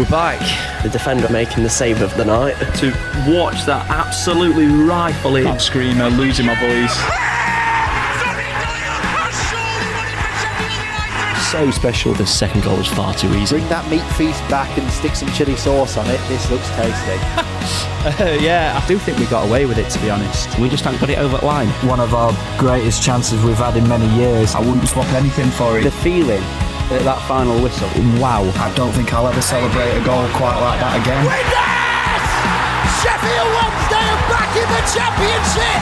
We're back. The defender making the save of the night. To watch that absolutely rifle in. That screamer, losing my voice. So special. The second goal was far too easy. Bring that meat feast back and stick some chilli sauce on it. This looks tasty. Yeah, I do think we got away with it, to be honest. We just haven't got it over the line. One of our greatest chances we've had in many years. I wouldn't swap anything for it. The feeling at that final whistle. Wow. I don't think I'll ever celebrate a goal quite like that again. Sheffield Wednesday are back in the Championship!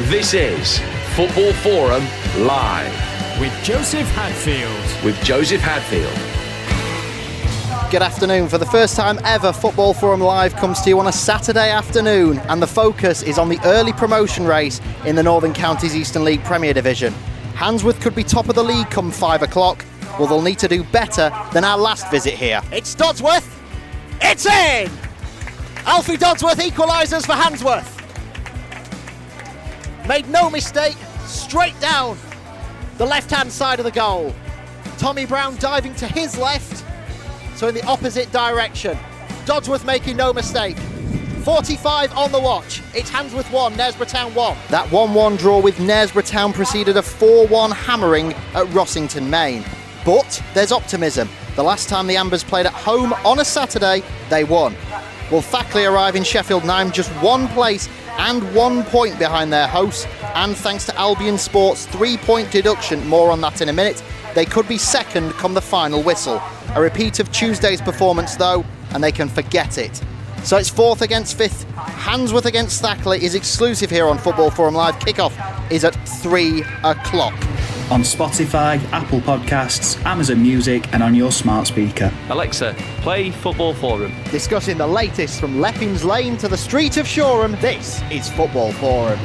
This is Football Forum Live. With Joseph Hadfield. Good afternoon. For the first time ever, Football Forum Live comes to you on a Saturday afternoon, and the focus is on the early promotion race in the Northern Counties Eastern League Premier Division. Handsworth could be top of the league come 5 o'clock. Well, they'll need to do better than our last visit here. It's Dodsworth. It's in! Alfie Dodsworth equalises for Handsworth. Made no mistake, straight down the left-hand side of the goal. Tommy Brown diving to his left, so in the opposite direction. Dodsworth making no mistake. 45 on the watch. It's Handsworth 1, Knaresborough Town 1. That 1-1 draw with Knaresborough Town preceded a 4-1 hammering at Rossington, Main. But there's optimism. The last time the Ambers played at home on a Saturday, they won. Will Thackley arrive in Sheffield 9 just one place and 1 point behind their hosts, and thanks to Albion Sports' 3-point deduction, more on that in a minute, they could be second come the final whistle. A repeat of Tuesday's performance though, and they can forget it. So it's 4th against 5th, Handsworth against Thackley is exclusive here on Football Forum Live. Kickoff is at 3 o'clock. On Spotify, Apple Podcasts, Amazon Music, and on your smart speaker. Alexa, play Football Forum. Discussing the latest from Leppings Lane to the street of Shoreham, this is Football Forum.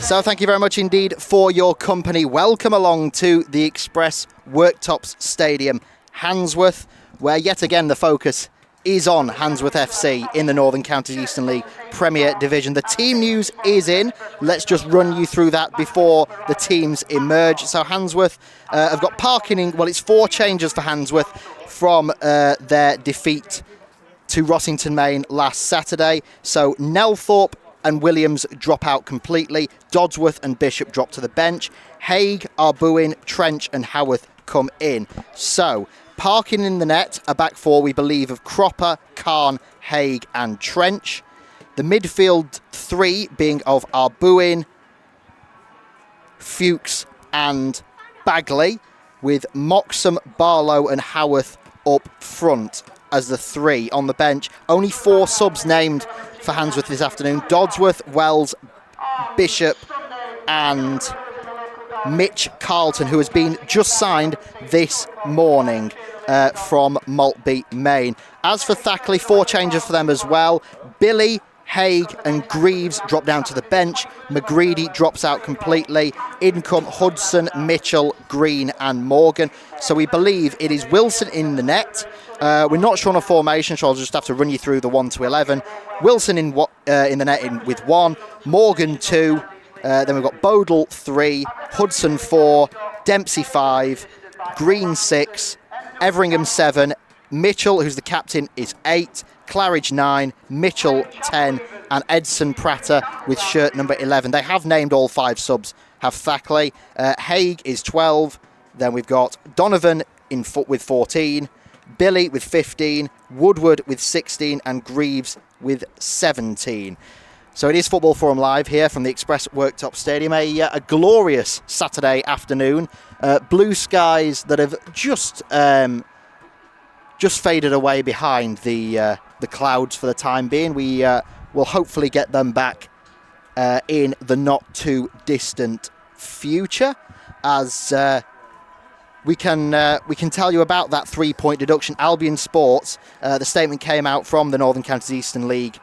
So thank you very much indeed for your company. Welcome along to the Express Worktops Stadium, Handsworth, where yet again the focus is on Handsworth FC in the Northern Counties Eastern League Premier Division. The team news is in. Let's just run you through that before the teams emerge. So Handsworth have got parking in, well, it's 4 changes for Handsworth from their defeat to Rossington Main last Saturday. So Nelthorpe and Williams drop out completely. Dodsworth and Bishop drop to the bench. Haigh, Arbuin, Trench and Haworth come in. So parking in the net, a back 4 we believe of Cropper, Kahn, Haigh and Trench. The midfield 3 being of Arbuin, Fuchs and Bagley, with Moxham, Barlow and Haworth up front as the 3 on the bench. Only 4 subs named for Handsworth this afternoon. Dodsworth, Wells, Bishop and Mitch Carlton, who has been just signed this morning from Maltby, Main. As for Thackley, 4 changes for them as well. Billy, Haigh and Greaves drop down to the bench. McGreedy drops out completely. In come Hudson, Mitchell, Green and Morgan. So we believe it is Wilson in the net. We're not sure on a formation, so I'll just have to run you through the 1 to 11. Wilson in the net with 1, Morgan 2, then we've got Bodle 3, Hudson 4, Dempsey 5, Green 6, Everingham 7, Mitchell, who's the captain, is 8, Claridge 9, Mitchell 10, and Edson Prater with shirt number 11. They have named all 5 subs, have Thackley. Haigh is 12, then we've got Donovan with 14, Billy with 15, Woodward with 16, and Greaves with 17. So it is Football Forum Live here from the Express Worktop Stadium. A glorious Saturday afternoon. Blue skies that have just faded away behind the clouds for the time being. We will hopefully get them back in the not too distant future, as we can tell you about that 3-point deduction. Albion Sports, the statement came out from the Northern Counties Eastern League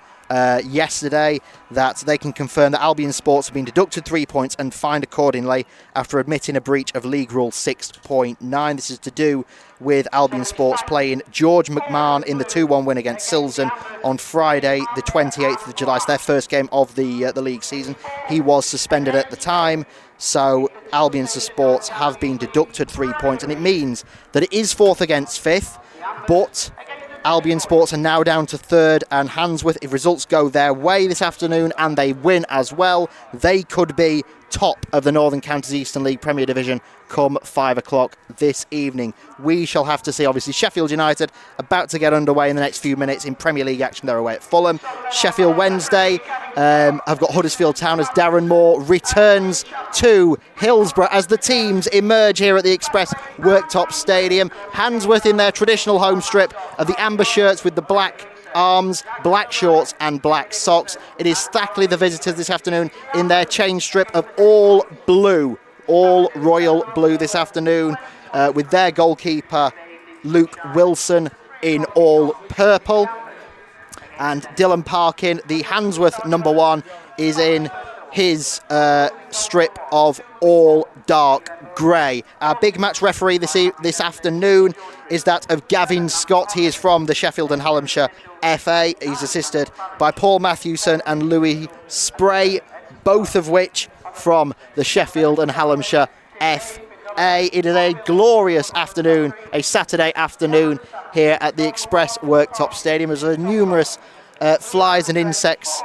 yesterday that they can confirm that Albion Sports have been deducted 3 points and fined accordingly after admitting a breach of League Rule 6.9. This is to do with Albion Sports playing George McMahon in the 2-1 win against Silson on Friday the 28th of July. It's their first game of the league season. He was suspended at the time, so Albion Sports have been deducted 3 points, and it means that it is 4th against 5th, but Albion Sports are now down to 3rd, and Handsworth, if results go their way this afternoon and they win as well, they could be top of the Northern Counties Eastern League Premier Division come 5 o'clock this evening. We shall have to see. Obviously, Sheffield United about to get underway in the next few minutes in Premier League action. They're away at Fulham. Sheffield Wednesday have got Huddersfield Town as Darren Moore returns to Hillsborough as the teams emerge here at the Express Worktops Stadium. Handsworth in their traditional home strip of the amber shirts with the black arms, black shorts and black socks. It is Thackley, the visitors this afternoon, in their change strip of all blue, all royal blue this afternoon, with their goalkeeper Luke Wilson in all purple, and Dylan Parkin, the Handsworth number 1, is in his strip of all dark grey. Our big match referee this afternoon is that of Gavin Scott. He is from the Sheffield and Hallamshire FA. He's assisted by Paul Matthewson and Louis Spray, both of which from the Sheffield and Hallamshire FA. It is a glorious afternoon, a Saturday afternoon here at the Express Worktop Stadium. There's numerous flies and insects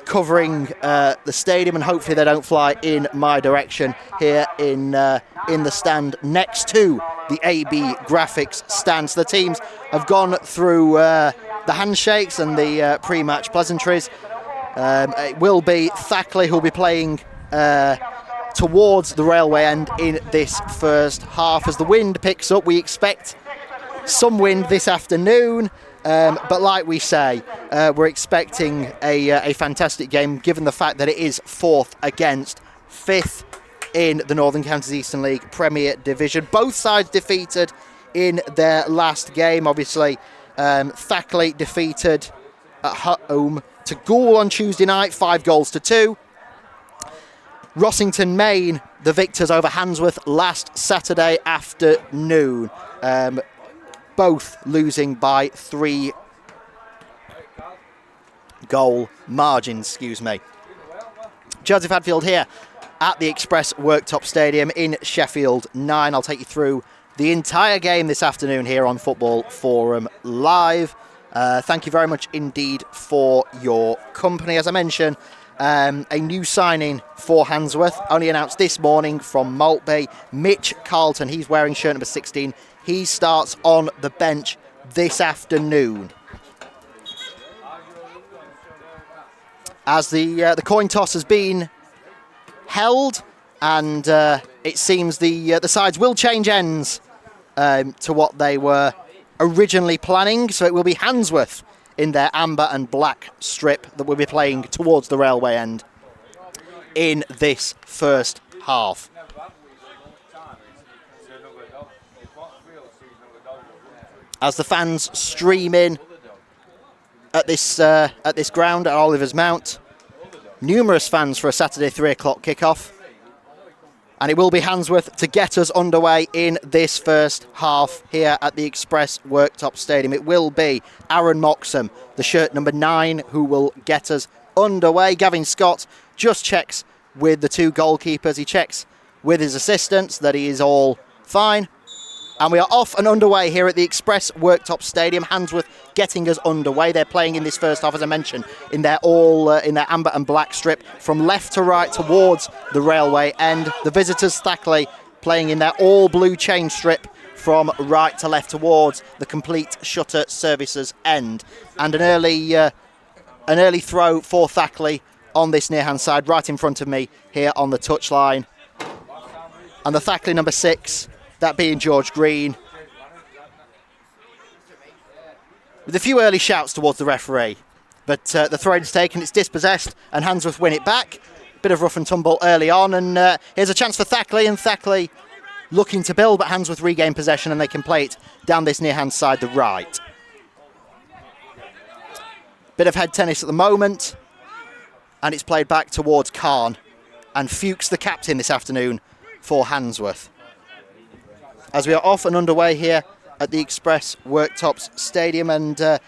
covering the stadium, and hopefully they don't fly in my direction here in the stand next to the AB Graphics stand. So the teams have gone through the handshakes and the pre-match pleasantries. It will be Thackley who'll be playing towards the railway end in this first half. As the wind picks up, we expect some wind this afternoon. But like we say, we're expecting a fantastic game given the fact that it is 4th against 5th in the Northern Counties Eastern League Premier Division. Both sides defeated in their last game. Obviously, Thackley defeated at home to Goole on Tuesday night, 5-2. Rossington Main, the victors over Handsworth last Saturday afternoon. Both losing by 3 goal margins, Joseph Hadfield here at the Express Worktop Stadium in Sheffield 9. I'll take you through the entire game this afternoon here on Football Forum Live. Thank you very much indeed for your company. As I mentioned, a new signing for Handsworth, only announced this morning from Maltby, Mitch Carlton. He's wearing shirt number 16. He starts on the bench this afternoon. As the coin toss has been held, and it seems the sides will change ends to what they were originally planning. So it will be Handsworth in their amber and black strip that will be playing towards the railway end in this first half. As the fans stream in at this ground at Oliver's Mount, numerous fans for a Saturday 3 o'clock kickoff, and it will be Handsworth to get us underway in this first half here at the Express Worktop Stadium. It will be Aaron Moxham, the shirt number 9, who will get us underway. Gavin Scott just checks with the 2 goalkeepers. He checks with his assistants that he is all fine. And we are off and underway here at the Express Worktop Stadium. Handsworth getting us underway. They're playing in this first half, as I mentioned, in their amber and black strip from left to right towards the railway end. The visitors, Thackley, playing in their all blue chain strip from right to left towards the complete shutter services end. And an early throw for Thackley on this near hand side, right in front of me here on the touchline. And the Thackley number 6. That being George Green, with a few early shouts towards the referee. But the throw is taken, it's dispossessed, and Handsworth win it back. Bit of rough and tumble early on, and here's a chance for Thackley, and Thackley looking to build, but Handsworth regain possession, and they can play it down this near-hand side, the right. Bit of head tennis at the moment. And it's played back towards Khan. And Fuchs, the captain this afternoon for Handsworth. As we are off and underway here at the Express Worktops Stadium, and the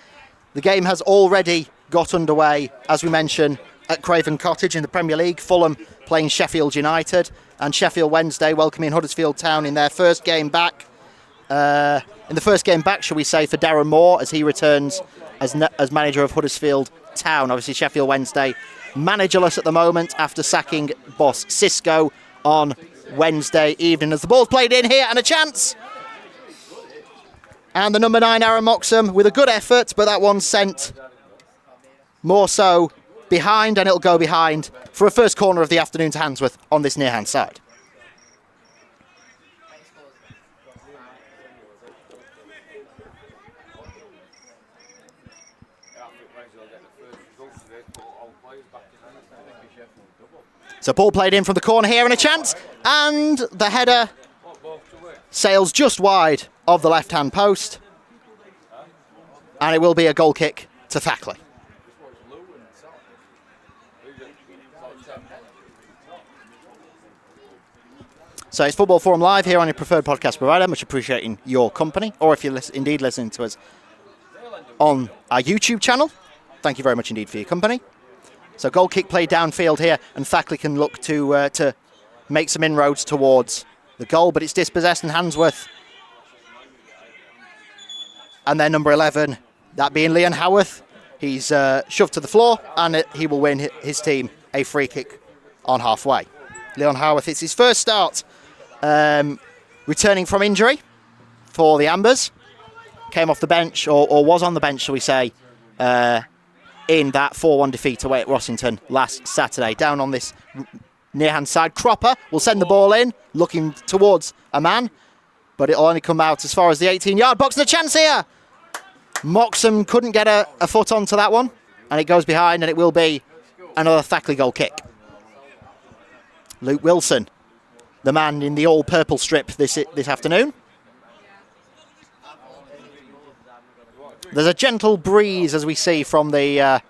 game has already got underway, as we mentioned, at Craven Cottage in the Premier League. Fulham playing Sheffield United, and Sheffield Wednesday welcoming Huddersfield Town in their first game back. In the first game back, shall we say, for Darren Moore as he returns as manager of Huddersfield Town. Obviously, Sheffield Wednesday managerless at the moment after sacking boss Cisco on Wednesday evening. As the ball's played in here, and a chance. And the number 9, Aaron Moxham, with a good effort, but that one's sent more so behind, and it'll go behind for a first corner of the afternoon to Handsworth on this near-hand side. So ball played in from the corner here, and a chance, and the header sails just wide of the left-hand post, and it will be a goal kick to Thackley. So it's Football Forum Live here on your preferred podcast provider. Much appreciating your company, or if you're indeed listening to us on our YouTube channel, thank you very much indeed for your company. So goal kick played downfield here, and Thackley can look to make some inroads towards the goal, but it's dispossessed, and Handsworth. And then number 11, that being Leon Howarth, he's shoved to the floor, and he will win his team a free kick on halfway. Leon Howarth, it's his first start returning from injury for the Ambers. Came off the bench, or was on the bench, shall we say, in that 4-1 defeat away at Rossington last Saturday. Down on this near-hand side, Cropper will send the ball in, looking towards a man, but it'll only come out as far as the 18-yard box. And a chance here! Moxham couldn't get a foot onto that one, and it goes behind, and it will be another Thackley goal kick. Luke Wilson, the man in the all-purple strip this afternoon. There's a gentle breeze, as we see, from the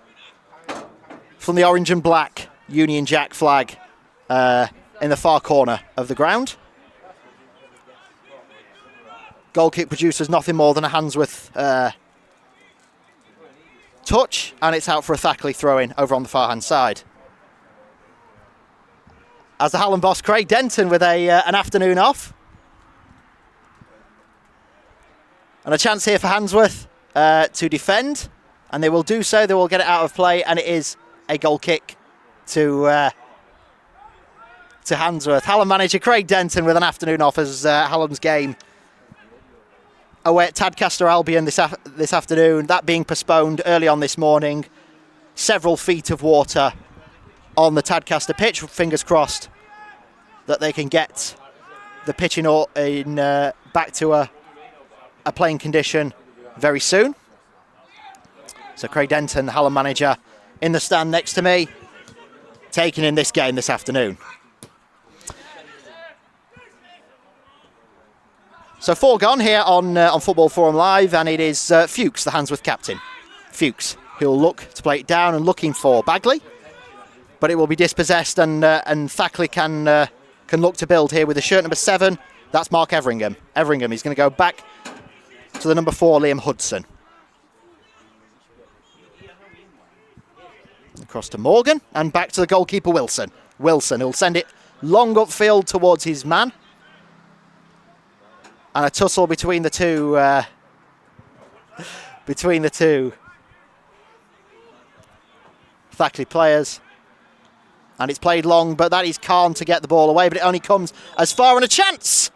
orange and black Union Jack flag in the far corner of the ground. Goal kick produces nothing more than a Handsworth touch, and it's out for a Thackley throw-in over on the far-hand side. As the Hallam boss, Craig Denton, with an afternoon off. And a chance here for Handsworth to defend, and they will do so. They will get it out of play, and it is a goal kick to Handsworth. Hallam manager Craig Denton with an afternoon off as Hallam's game away at Tadcaster Albion this afternoon, that being postponed early on this morning. Several feet of water on the Tadcaster pitch. Fingers crossed that they can get the pitch in back to a playing condition very soon. So Craig Denton, the Hallam manager, in the stand next to me, taking in this game this afternoon. So 4 gone here on Football Forum Live, and it is Fuchs, the Handsworth captain. Fuchs, who'll look to play it down and looking for Bagley, but it will be dispossessed, and Thackley can look to build here with the shirt number 7. That's Mark Everingham. He's going to go back to the number 4, Liam Hudson. Across to Morgan, and back to the goalkeeper Wilson. He'll send it long upfield towards his man. And a tussle between the two. Thackley players. And it's played long, but that is Khan to get the ball away, but it only comes as far, and a chance!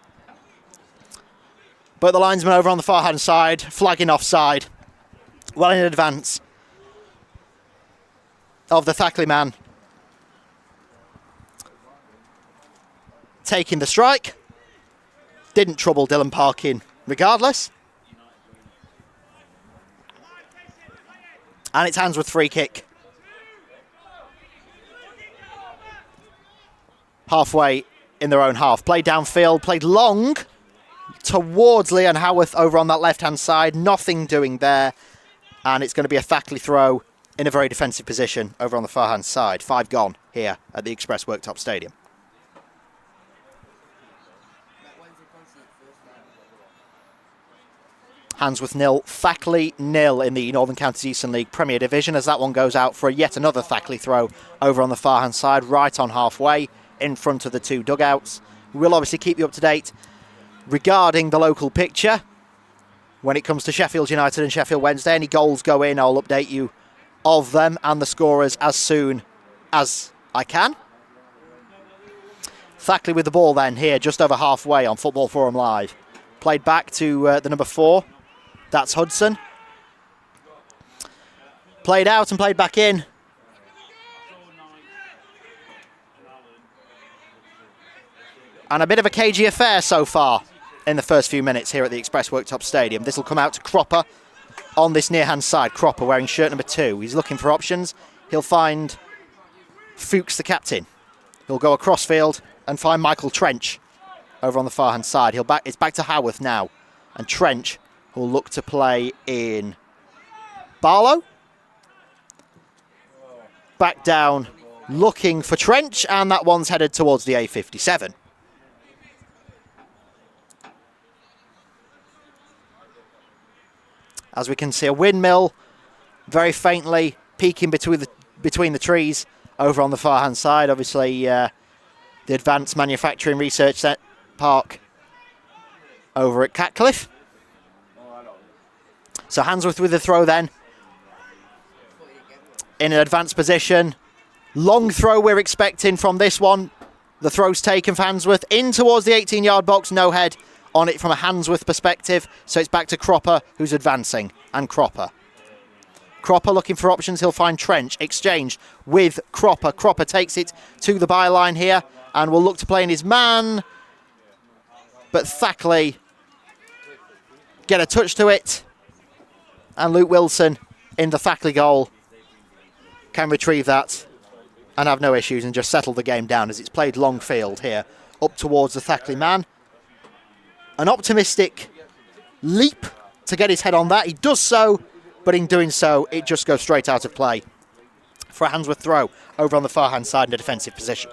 But the linesman over on the far-hand side, flagging offside, well in advance of the Thackley man taking the strike. Didn't trouble Dylan Parkin regardless. And it's Handsworth free kick. Halfway in their own half. Played downfield, played long towards Leon Howarth over on that left-hand side. Nothing doing there. And it's going to be a Thackley throw in a very defensive position over on the far hand side. 5 gone here at the Express Worktops Stadium. Handsworth 0, Thackley 0 in the Northern Counties Eastern League Premier Division, as that one goes out for yet another Thackley throw over on the far hand side, right on halfway in front of the 2 dugouts. We'll obviously keep you up to date regarding the local picture when it comes to Sheffield United and Sheffield Wednesday. Any goals go in, I'll update you of them and the scorers as soon as I can. Thackley with the ball then here, just over halfway on Football Forum Live. Played back to the number 4. That's Hudson. Played out and played back in. And a bit of a cagey affair so far in the first few minutes here at the Express Worktops Stadium. This will come out to Cropper on this near-hand side. Cropper wearing shirt number 2. He's looking for options. He'll find Fuchs, the captain. He'll go across field and find Michael Trench over on the far-hand side. It's back to Haworth now. And Trench will look to play in Barlow. Back down, looking for Trench, and that one's headed towards the A57. As we can see, a windmill very faintly peeking between the trees over on the far-hand side. Obviously, the Advanced Manufacturing Research Park over at Catcliffe. So Handsworth with the throw then. In an advanced position. Long throw we're expecting from this one. The throw's taken for Handsworth in towards the 18-yard box. No head on it from a Handsworth perspective. So it's back to Cropper, who's advancing. And Cropper. Cropper looking for options. He'll find Trench. Exchange with Cropper. Cropper takes it to the byline here and will look to play in his man. But Thackley get a touch to it. And Luke Wilson in the Thackley goal can retrieve that and have no issues and just settle the game down as it's played long field here up towards the Thackley man. An optimistic leap to get his head on that. He does so, but in doing so, it just goes straight out of play for a Handsworth throw over on the far-hand side in a defensive position.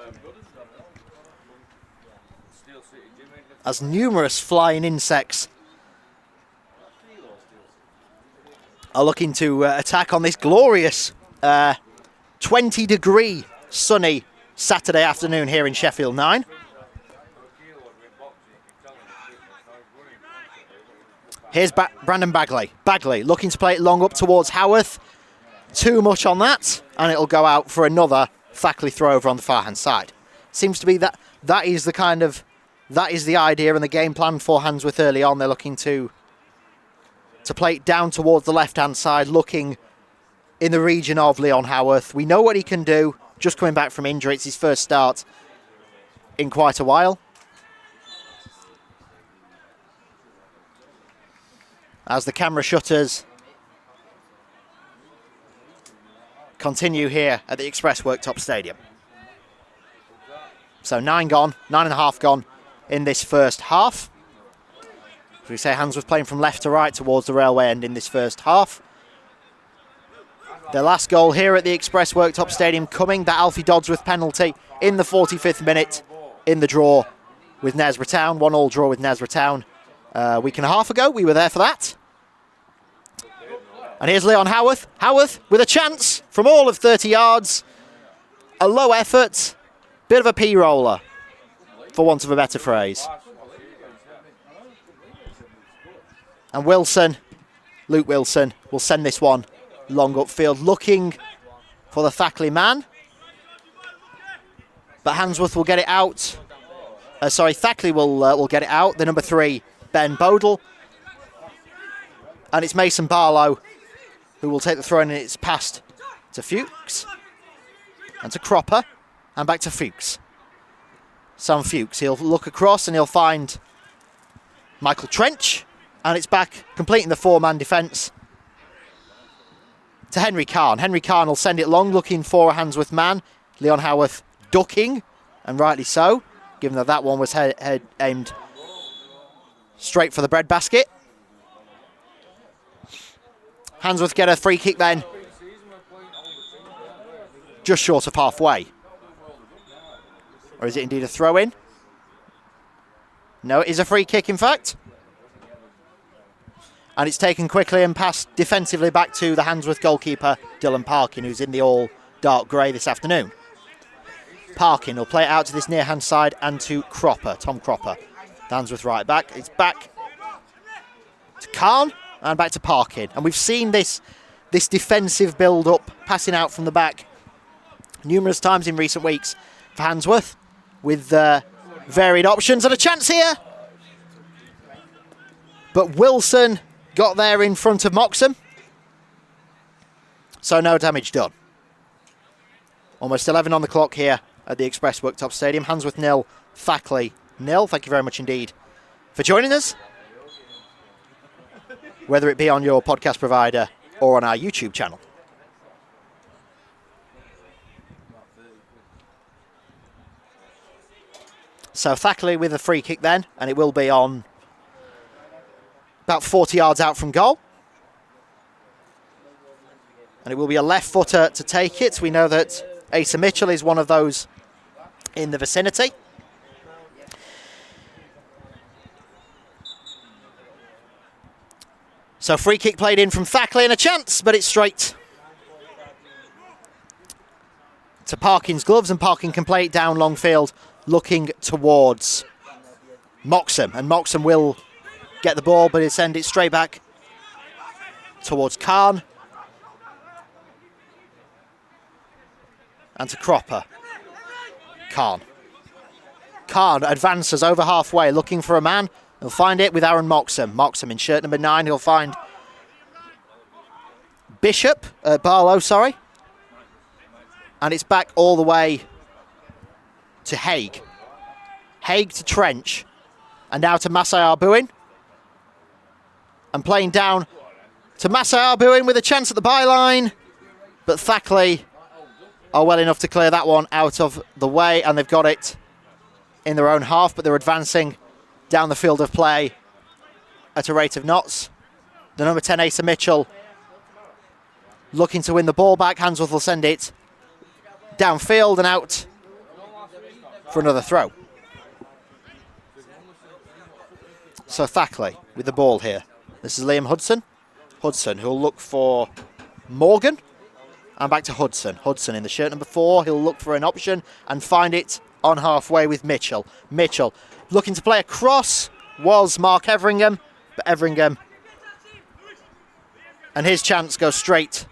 As numerous flying insects are looking to attack on this glorious 20-degree sunny Saturday afternoon here in Sheffield 9. Here's Brandon Bagley. Bagley looking to play it long up towards Haworth. Too much on that, and it'll go out for another Thackley throw over on the far-hand side. Seems to be that is the idea and the game plan for Handsworth early on. They're looking to play it down towards the left-hand side, looking in the region of Leon Haworth. We know what he can do, just coming back from injury. It's his first start in quite a while. As the camera shutters continue here at the Express Worktops Stadium. So 9 gone, 9.5 gone in this first half. As we say, Handsworth playing from left to right towards the railway end in this first half. Their last goal here at the Express Worktops Stadium coming, that Alfie Dodsworth penalty in the 45th minute in the draw with Knaresborough Town. 1-1 draw with Knaresborough Town a week and a half ago. We were there for that. And here's Leon Haworth. Haworth with a chance from all of 30 yards. A low effort, bit of a P-roller, for want of a better phrase. And Wilson, Luke Wilson, will send this one long upfield, looking for the Thackley man. But Handsworth will get it out. Thackley will get it out. The number 3, Ben Bodle. And it's Mason Barlow who will take the throw, and it's passed to Fuchs. And to Cropper. And back to Fuchs. Sam Fuchs. He'll look across and he'll find Michael Trench. And it's back, completing the 4-man defence, to Henry Carn. Henry Carn will send it long, looking for a Handsworth man. Leon Haworth ducking, and rightly so, given that one was aimed straight for the breadbasket. Handsworth get a free kick then just short of halfway. Or is it indeed a throw-in? No, it is a free kick, in fact. And it's taken quickly and passed defensively back to the Handsworth goalkeeper, Dylan Parkin, who's in the all dark grey this afternoon. Parkin will play it out to this near-hand side and to Cropper, Tom Cropper. The Handsworth right back. It's back to Khan and back to Parkin. And we've seen this defensive build-up, passing out from the back numerous times in recent weeks for Handsworth, with varied options. And a chance here. But Wilson got there in front of Moxham. So no damage done. Almost 11 on the clock here at the Express Worktops Stadium. Handsworth 0, Thackley 0. Thank you very much indeed for joining us, whether it be on your podcast provider or on our YouTube channel. So Thackley with a free kick then, and it will be on about 40 yards out from goal. And it will be a left footer to take it. We know that Asa Mitchell is one of those in the vicinity. So free kick played in from Thackley and a chance, but it's straight to Parkin's gloves, and Parkin can play it down long field, looking towards Moxham. And Moxham will get the ball, but he'll send it straight back towards Khan. And to Cropper. Khan advances over halfway, looking for a man. He'll find it with Aaron Moxham. Moxham in shirt number 9. He'll find Barlow, sorry. And it's back all the way to Haig. Haig to Trench. And now to Masai Arbuin. And playing down to Masai Arbuin with a chance at the byline. But Thackley are well enough to clear that one out of the way, and they've got it in their own half, but they're advancing down the field of play at a rate of knots. The number 10, Asa Mitchell, looking to win the ball back. Handsworth will send it downfield and out for another throw. So Thackley with the ball here. This is Liam Hudson. Hudson, who'll look for Morgan. And back to Hudson. Hudson in the shirt number 4. He'll look for an option and find it on halfway with Mitchell. Mitchell looking to play across was Mark Everingham. But Everingham and his chance goes straight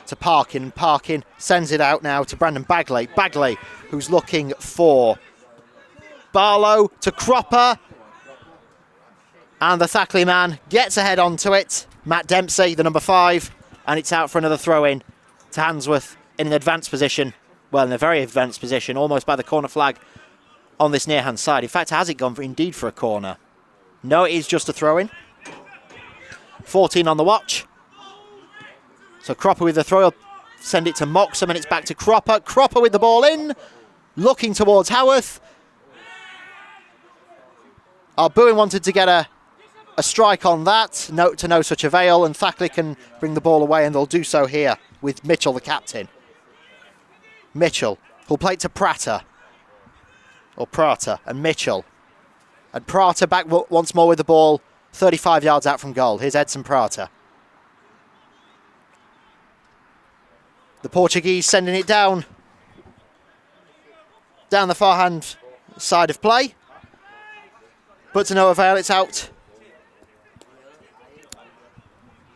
to Parkin. Parkin sends it out now to Brandon Bagley. Bagley, who's looking for Barlow, to Cropper. And the Thackley man gets ahead onto it. Matt Dempsey, the number 5. And it's out for another throw-in to Handsworth in an advanced position. Well, in a very advanced position, almost by the corner flag on this near-hand side. In fact, has it gone indeed for a corner? No, it is just a throw-in. 14 on the watch. So Cropper with the throw, he'll send it to Moxham, and it's back to Cropper. Cropper with the ball in, looking towards Haworth. Arbuin wanted to get a strike on that, to no such avail, and Thackley can bring the ball away, and they'll do so here with Mitchell, the captain. Mitchell, who'll play it to Prater, and Mitchell. And Prater back once more with the ball, 35 yards out from goal. Here's Edson Prater. The Portuguese sending it down the far-hand side of play. But to no avail, it's out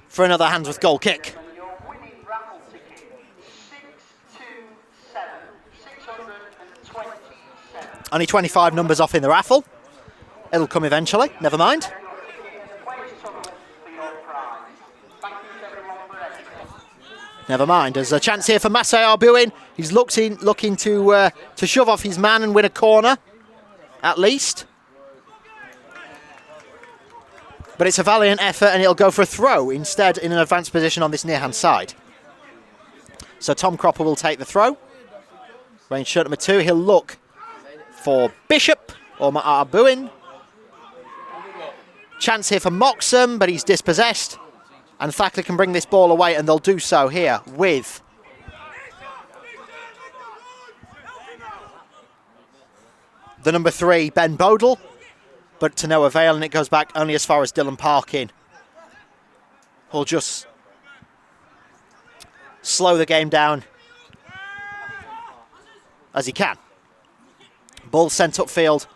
for another Handsworth goal kick. Only 25 numbers off in the raffle. It'll come eventually, never mind. Never mind, there's a chance here for Masai Arbuin. He's looking to shove off his man and win a corner, at least. But it's a valiant effort, and it'll go for a throw instead in an advanced position on this near-hand side. So Tom Cropper will take the throw. Range shirt number 2, he'll look for Bishop or Arbuin. Chance here for Moxham, but he's dispossessed. And Thackley can bring this ball away, and they'll do so here with the number 3, Ben Bodle, but to no avail, and it goes back only as far as Dylan Parkin, who'll just slow the game down as he can. Ball sent upfield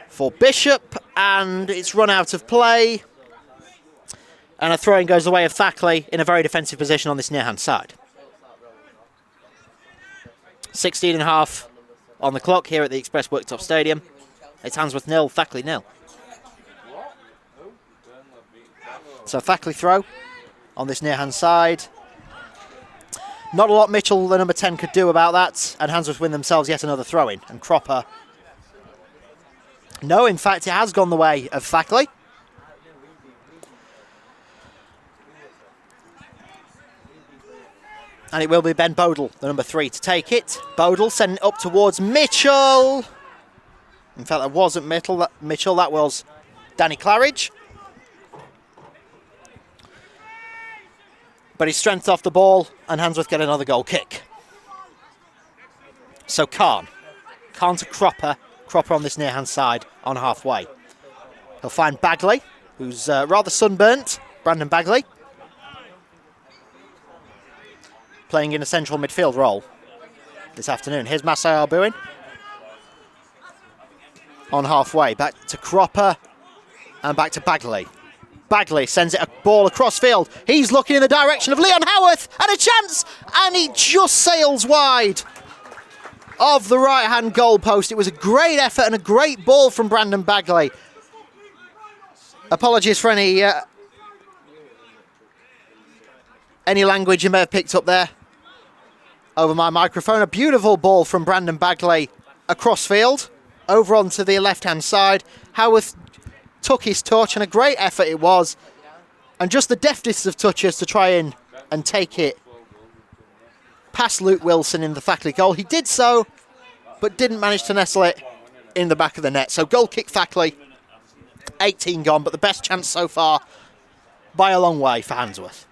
for Bishop, and it's run out of play. And a throw-in goes the way of Thackley in a very defensive position on this near-hand side. 16.5 on the clock here at the Express Worktops Stadium. It's Handsworth 0, Thackley 0. So Thackley throw on this near-hand side. Not a lot Mitchell, the number 10, could do about that, and Handsworth win themselves yet another throw-in. And Cropper... No, in fact, it has gone the way of Thackley. And it will be Ben Bodle, the number 3, to take it. Bodle sending it up towards Mitchell. In fact, that wasn't Mitchell, that was Danny Claridge. But he's strength off the ball, and Handsworth get another goal kick. So Khan to Cropper. Cropper on this near-hand side on halfway. He'll find Bagley, who's rather sunburnt. Brandon Bagley. Playing in a central midfield role this afternoon. Here's Masai Arbuin. On halfway, back to Cropper and back to Bagley. Bagley sends it a ball across field. He's looking in the direction of Leon Howarth, and a chance, and he just sails wide of the right-hand goal post. It was a great effort and a great ball from Brandon Bagley. Apologies for any language you may have picked up there over my microphone. A beautiful ball from Brandon Bagley across field, over onto the left-hand side. Howarth took his touch, and a great effort it was. And just the deftest of touches to try in and take it past Luke Wilson in the Thackley goal. He did so, but didn't manage to nestle it in the back of the net. So goal kick Thackley, 18 gone, but the best chance so far by a long way for Handsworth.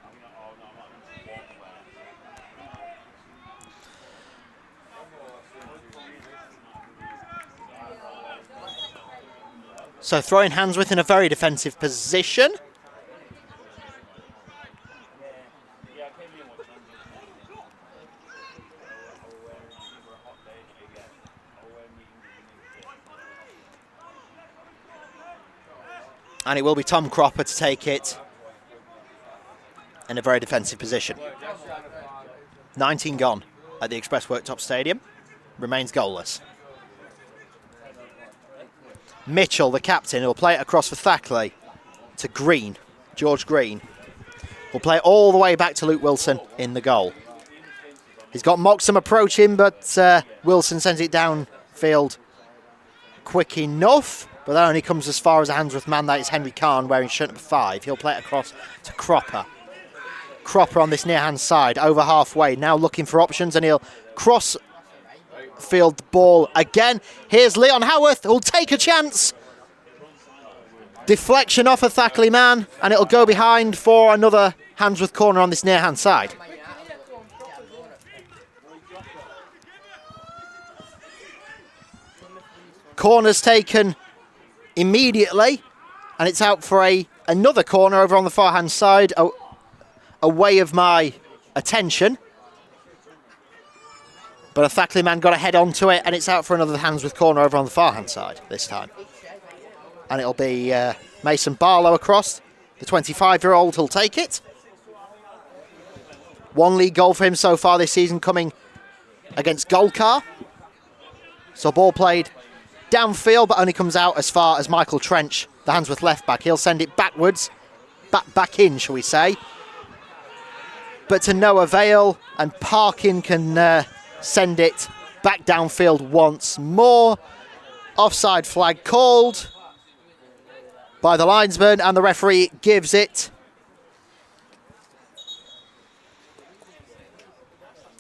So throwing Handsworth in a very defensive position. And it will be Tom Cropper to take it in a very defensive position. 19 gone at the Express Worktops Stadium. Remains goalless. Mitchell, the captain, will play it across for Thackley to Green. George Green will play it all the way back to Luke Wilson in the goal. He's got Moxham approaching, but Wilson sends it downfield quick enough. But that only comes as far as a Handsworth man. That is Henry Kahn wearing shirt number 5. He'll play it across to Cropper. Cropper on this near-hand side, over halfway. Now looking for options, and he'll cross field the ball again. Here's Leon Howarth, who'll take a chance. Deflection off a Thackley man, and it'll go behind for another Handsworth corner on this near-hand side. Corner's taken immediately, and it's out for another corner over on the far-hand side, away of my attention. But a Thackley man got a head onto it, and it's out for another Handsworth corner over on the far-hand side this time. And it'll be Mason Barlow across. The 25-year-old who'll take it. 1 league goal for him so far this season, coming against Golkar. So ball played downfield, but only comes out as far as Michael Trench, the Handsworth left-back. He'll send it backwards, back in, shall we say. But to no avail, and Parkin can send it back downfield once more. Offside flag called by the linesman, and the referee gives it.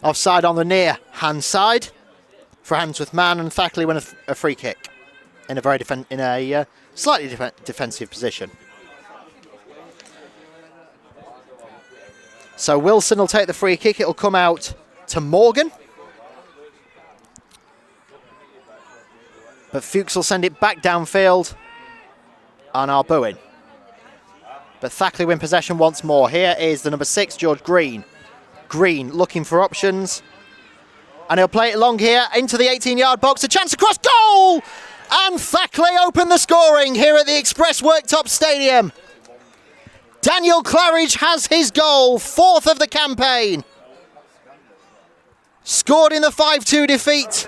Offside on the near-hand side for Handsworth man, and Thackley win a free kick in a very slightly defensive position. So Wilson will take the free kick. It'll come out to Morgan. But Fuchs will send it back downfield and are booing. But Thackley win possession once more. Here is the number 6, George Green. Green looking for options. And he'll play it long here into the 18-yard box. A chance across goal! And Thackley open the scoring here at the Express Worktops Stadium. Daniel Claridge has his goal, 4th of the campaign. Scored in the 5-2 defeat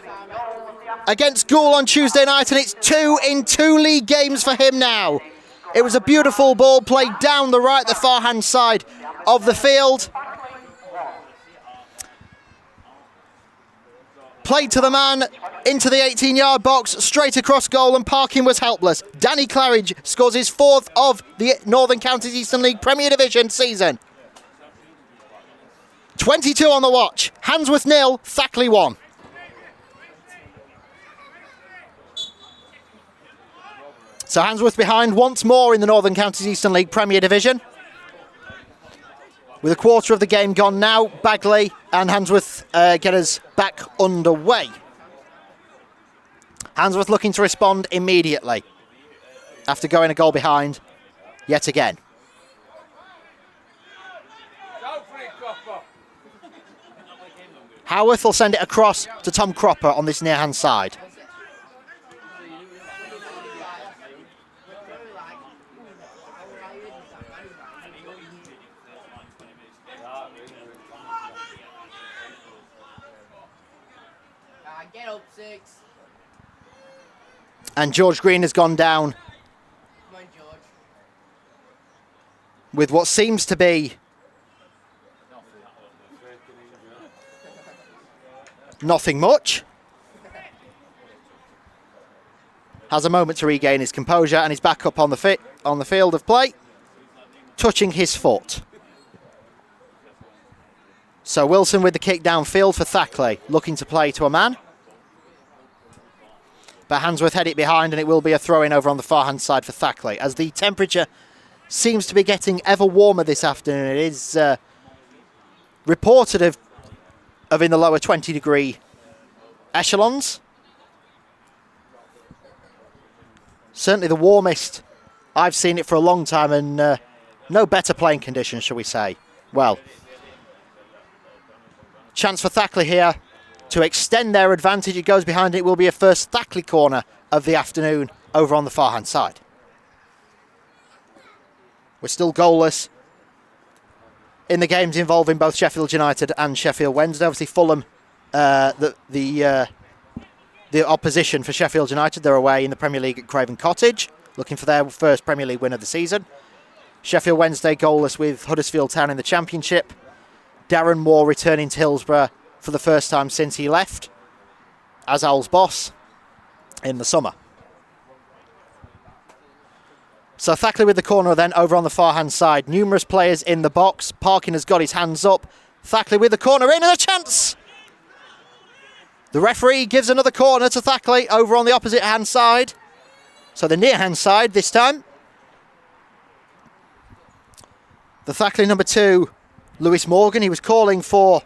against Goole on Tuesday night, and it's 2 in 2 league games for him now. It was a beautiful ball played down the right, the far-hand side of the field. Played to the man, into the 18-yard box, straight across goal, and Parkin was helpless. Danny Claridge scores his 4th of the Northern Counties Eastern League Premier Division season. 22 on the watch. Handsworth 0, Thackley 1. So Handsworth behind once more in the Northern Counties Eastern League Premier Division. With a quarter of the game gone now, Bagley and Handsworth get us back underway. Handsworth looking to respond immediately after going a goal behind yet again. Howarth will send it across to Tom Cropper on this near-hand side. Get up, 6. And George Green has gone down. Come on, George. With what seems to be nothing much. Has a moment to regain his composure and he's back up on the field of play, touching his foot. So Wilson with the kick downfield for Thackley, looking to play to a man. But Handsworth head it behind, and it will be a throw-in over on the far-hand side for Thackley. As the temperature seems to be getting ever warmer this afternoon, it is reported of in the lower 20-degree echelons. Certainly the warmest I've seen it for a long time, and no better playing conditions, shall we say. Well, chance for Thackley here to extend their advantage. It goes behind. It will be a first Thackley corner of the afternoon over on the far-hand side. We're still goalless in the games involving both Sheffield United and Sheffield Wednesday. Obviously, Fulham, the opposition for Sheffield United, they're away in the Premier League at Craven Cottage, looking for their first Premier League win of the season. Sheffield Wednesday goalless with Huddersfield Town in the Championship. Darren Moore returning to Hillsborough for the first time since he left as Owl's boss in the summer. So Thackley with the corner then over on the far-hand side. Numerous players in the box. Parkin has got his hands up. Thackley with the corner in and a chance! The referee gives another corner to Thackley over on the opposite hand side. So the near-hand side this time. The Thackley number 2, Lewis Morgan, he was calling for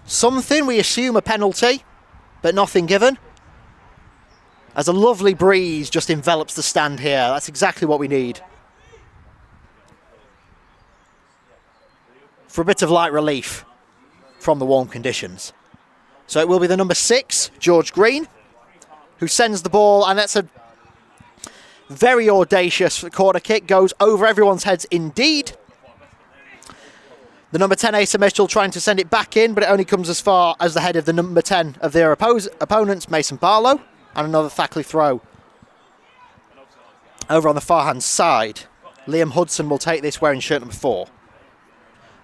something, we assume a penalty, but nothing given. As a lovely breeze just envelops the stand here. That's exactly what we need. For a bit of light relief from the warm conditions. So it will be the number 6, George Green, who sends the ball, and that's a very audacious corner kick. Goes over everyone's heads indeed. The number 10, Asa Mitchell, trying to send it back in, but it only comes as far as the head of the number 10 of their opponents, Mason Barlow. And another Thackley throw over on the far-hand side. Liam Hudson will take this wearing shirt number 4.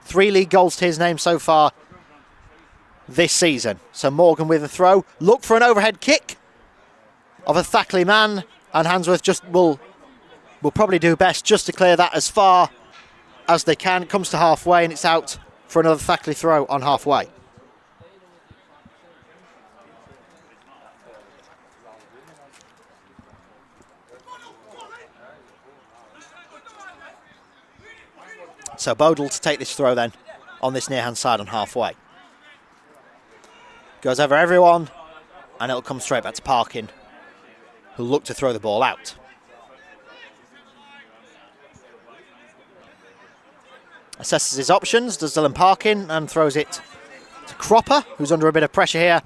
3 league goals to his name so far this season. So Morgan with a throw. Look for an overhead kick of a Thackley man. And Handsworth just will probably do best just to clear that as far as they can. It comes to halfway and it's out for another Thackley throw on halfway. So Bodle to take this throw then on this near-hand side on halfway. Goes over everyone and it'll come straight back to Parkin who look to throw the ball out. Assesses his options, does Dylan Parkin, and throws it to Cropper, who's under a bit of pressure here.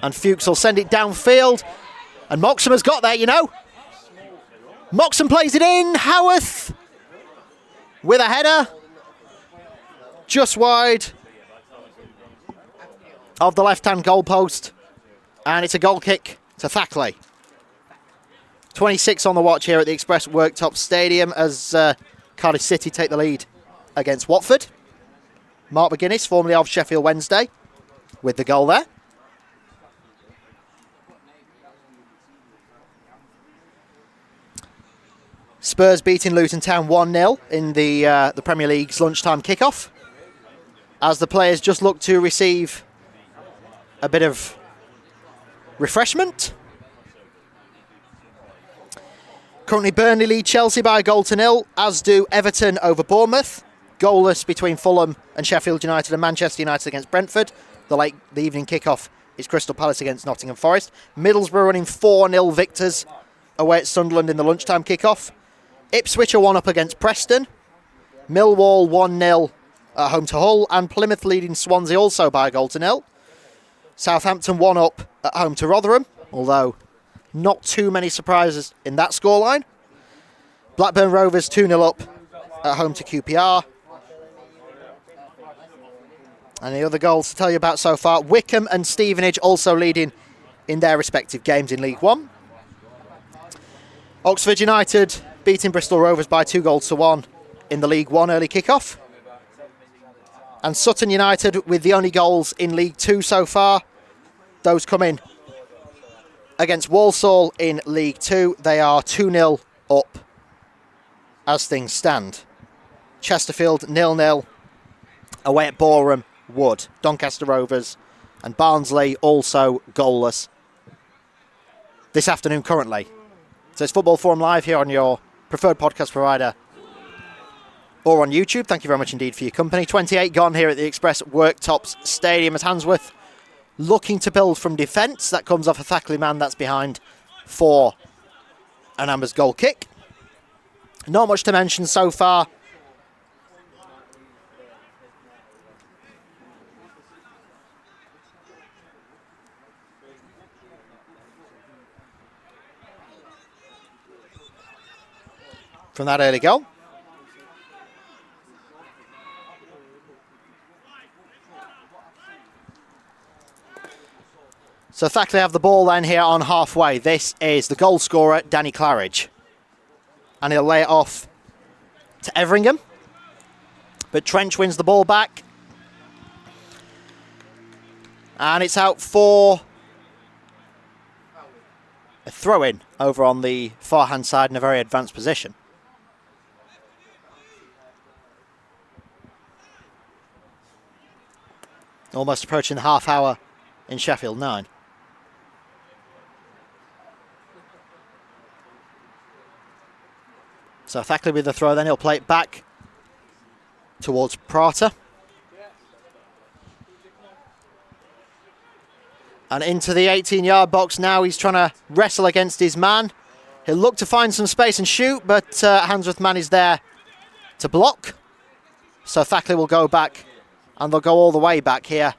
And Fuchs will send it downfield. And Moxham has got there, you know. Moxham plays it in. Howarth with a header. Just wide of the left-hand goalpost. And it's a goal kick to Thackley. 26 on the watch here at the Express Worktops Stadium as Cardiff City take the lead against Watford. Mark McGuinness, formerly of Sheffield Wednesday, with the goal there. Spurs beating Luton Town 1-0 in the Premier League's lunchtime kickoff, as the players just look to receive a bit of refreshment. Currently Burnley lead Chelsea by a 1-0, as do Everton over Bournemouth. Goalless between Fulham and Sheffield United, and Manchester United against Brentford. The evening kickoff is Crystal Palace against Nottingham Forest. Middlesbrough running 4-0 victors away at Sunderland in the lunchtime kickoff. Ipswich are 1-up against Preston. Millwall 1-0 at home to Hull, and Plymouth leading Swansea also by a 0-0. Southampton 1-up at home to Rotherham, although not too many surprises in that scoreline. Blackburn Rovers 2-0 up at home to QPR. And the other goals to tell you about so far, Wickham and Stevenage also leading in their respective games in League One. Oxford United beating Bristol Rovers by 2-1 in the League One early kickoff. And Sutton United with the only goals in League Two so far. Those come in against Walsall in League Two. They are 2-0 up as things stand. Chesterfield 0-0 away at Boreham Wood. Doncaster Rovers and Barnsley also goalless this afternoon currently. So it's Football Forum Live here on your preferred podcast provider or on YouTube. Thank you very much indeed for your company. 28 gone here at the Express Worktops Stadium as Handsworth looking to build from defence. That comes off a Thackley man that's behind for an Amber's goal kick. Not much to mention so far. From that early goal. So Thackley have the ball then here on halfway. This is the goal scorer, Danny Claridge. And he'll lay it off to Everingham. But Trench wins the ball back. And it's out for a throw-in over on the far-hand side in a very advanced position. Almost approaching the half hour in Sheffield 9. So Thackley with the throw, then he'll play it back towards Prata. And into the 18-yard box now. He's trying to wrestle against his man. He'll look to find some space and shoot, but Handsworth man is there to block. So Thackley will go back, and they'll go all the way back here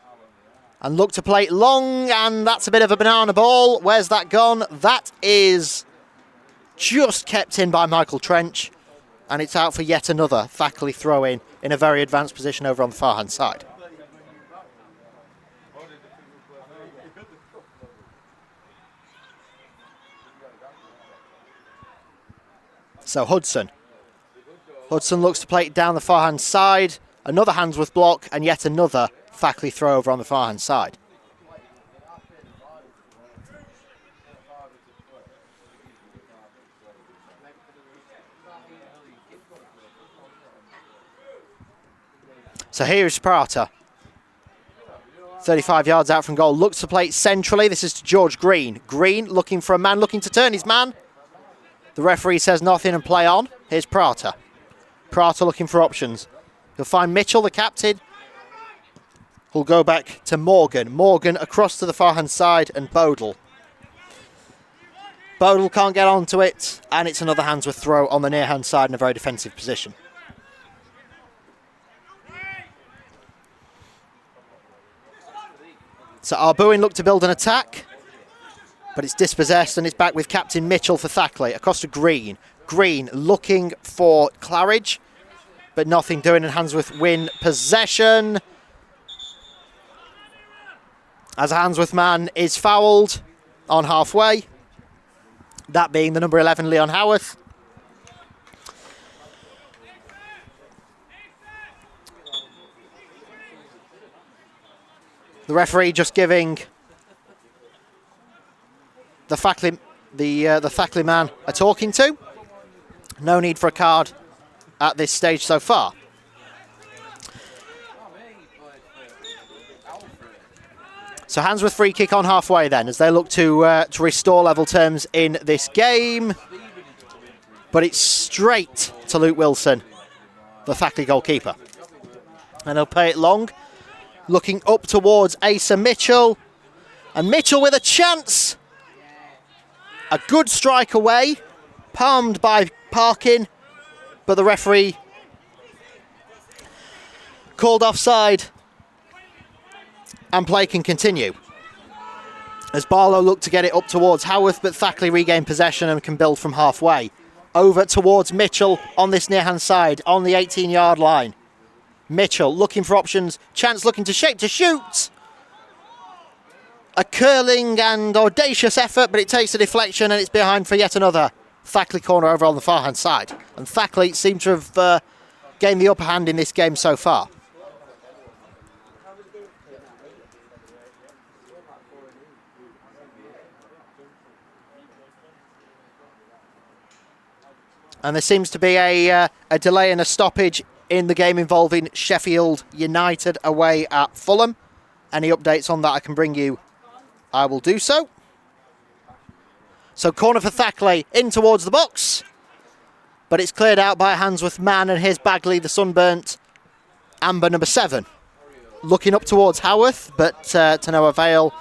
and look to play it long, and that's a bit of a banana ball. Where's that gone? That is just kept in by Michael Trench, and it's out for yet another Thackley throw-in a very advanced position over on the far-hand side. So Hudson looks to play it down the far-hand side. Another Handsworth block, and yet another Thackley throw over on the far-hand side. So here's Prata. 35 yards out from goal. Looks to play it centrally. This is to George Green. Green looking for a man, looking to turn his man. The referee says nothing and play on. Here's Prata. Prata looking for options. He'll find Mitchell, the captain, who'll go back to Morgan. Morgan across to the far-hand side, and Bodle. Bodle can't get onto it, and it's another Handsworth throw on the near-hand side in a very defensive position. So Arbuin look to build an attack, but it's dispossessed, and it's back with Captain Mitchell for Thackley. Across to Green. Green looking for Claridge, but nothing doing, and Handsworth win possession. As a Handsworth man is fouled on halfway. That being the number 11, Leon Howarth. The referee just giving the Thackley man a talking to. No need for a card at this stage so far. So Handsworth free kick on halfway then, as they look to restore level terms in this game. But it's straight to Luke Wilson, the Thackley goalkeeper. And he'll play it long, looking up towards Asa Mitchell. And Mitchell with a chance. A good strike away, palmed by Parkin, but the referee called offside. And play can continue. As Barlow looked to get it up towards Howarth, but Thackley regained possession and can build from halfway. Over towards Mitchell on this near-hand side, on the 18-yard line. Mitchell looking for options. Chance looking to shape to shoot. A curling and audacious effort, but it takes a deflection and it's behind for yet another Thackley corner over on the far-hand side. And Thackley seem to have gained the upper hand in this game so far. And there seems to be a delay and a stoppage in the game involving Sheffield United away at Fulham. Any updates on that I can bring you, I will do so. So corner for Thackley, in towards the box. But it's cleared out by a Handsworth man, and here's Bagley, the sunburnt Amber number 7. Looking up towards Howarth, but to no avail.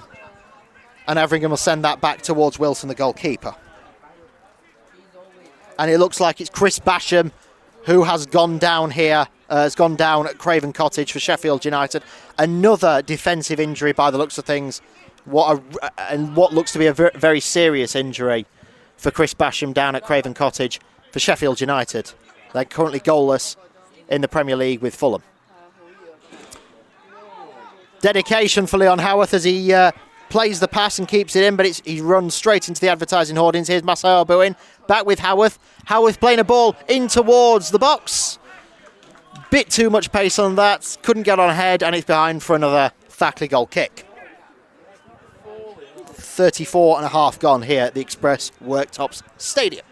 And Everingham will send that back towards Wilson, the goalkeeper. And it looks like it's Chris Basham who has gone down here, has gone down at Craven Cottage for Sheffield United. Another defensive injury by the looks of things. What looks to be a very serious injury for Chris Basham down at Craven Cottage for Sheffield United. They're currently goalless in the Premier League with Fulham. Dedication for Leon Howarth as he plays the pass and keeps it in, but he runs straight into the advertising hoardings. Here's Masao Arbuin, back with Howarth. Howarth playing a ball in towards the box. Bit too much pace on that, couldn't get on ahead, and it's behind for another Thackley goal kick. 34 and a half gone here at the Express Worktops Stadium.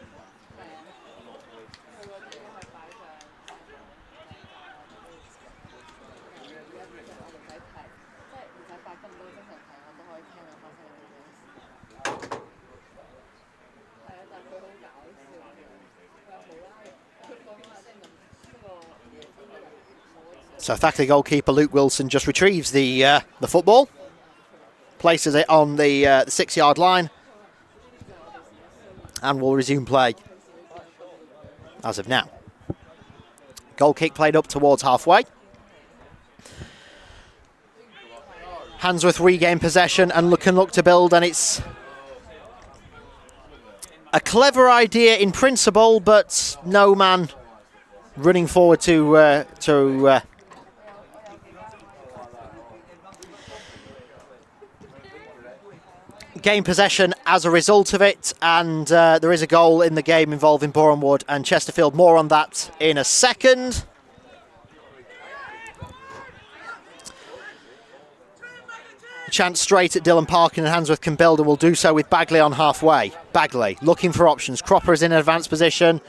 So Thackley goalkeeper Luke Wilson just retrieves the football, places it on the 6-yard line, and will resume play as of now. Goal kick played up towards halfway. Handsworth regain possession and can look to build, and it's a clever idea in principle, but no man running forward to gain possession as a result of it, and there is a goal in the game involving Bournemouth and Chesterfield. More on that in a second. Chance straight at Dylan Parkin, and Handsworth can build and will do so with Bagley on halfway. Bagley looking for options. Cropper is in an advanced position,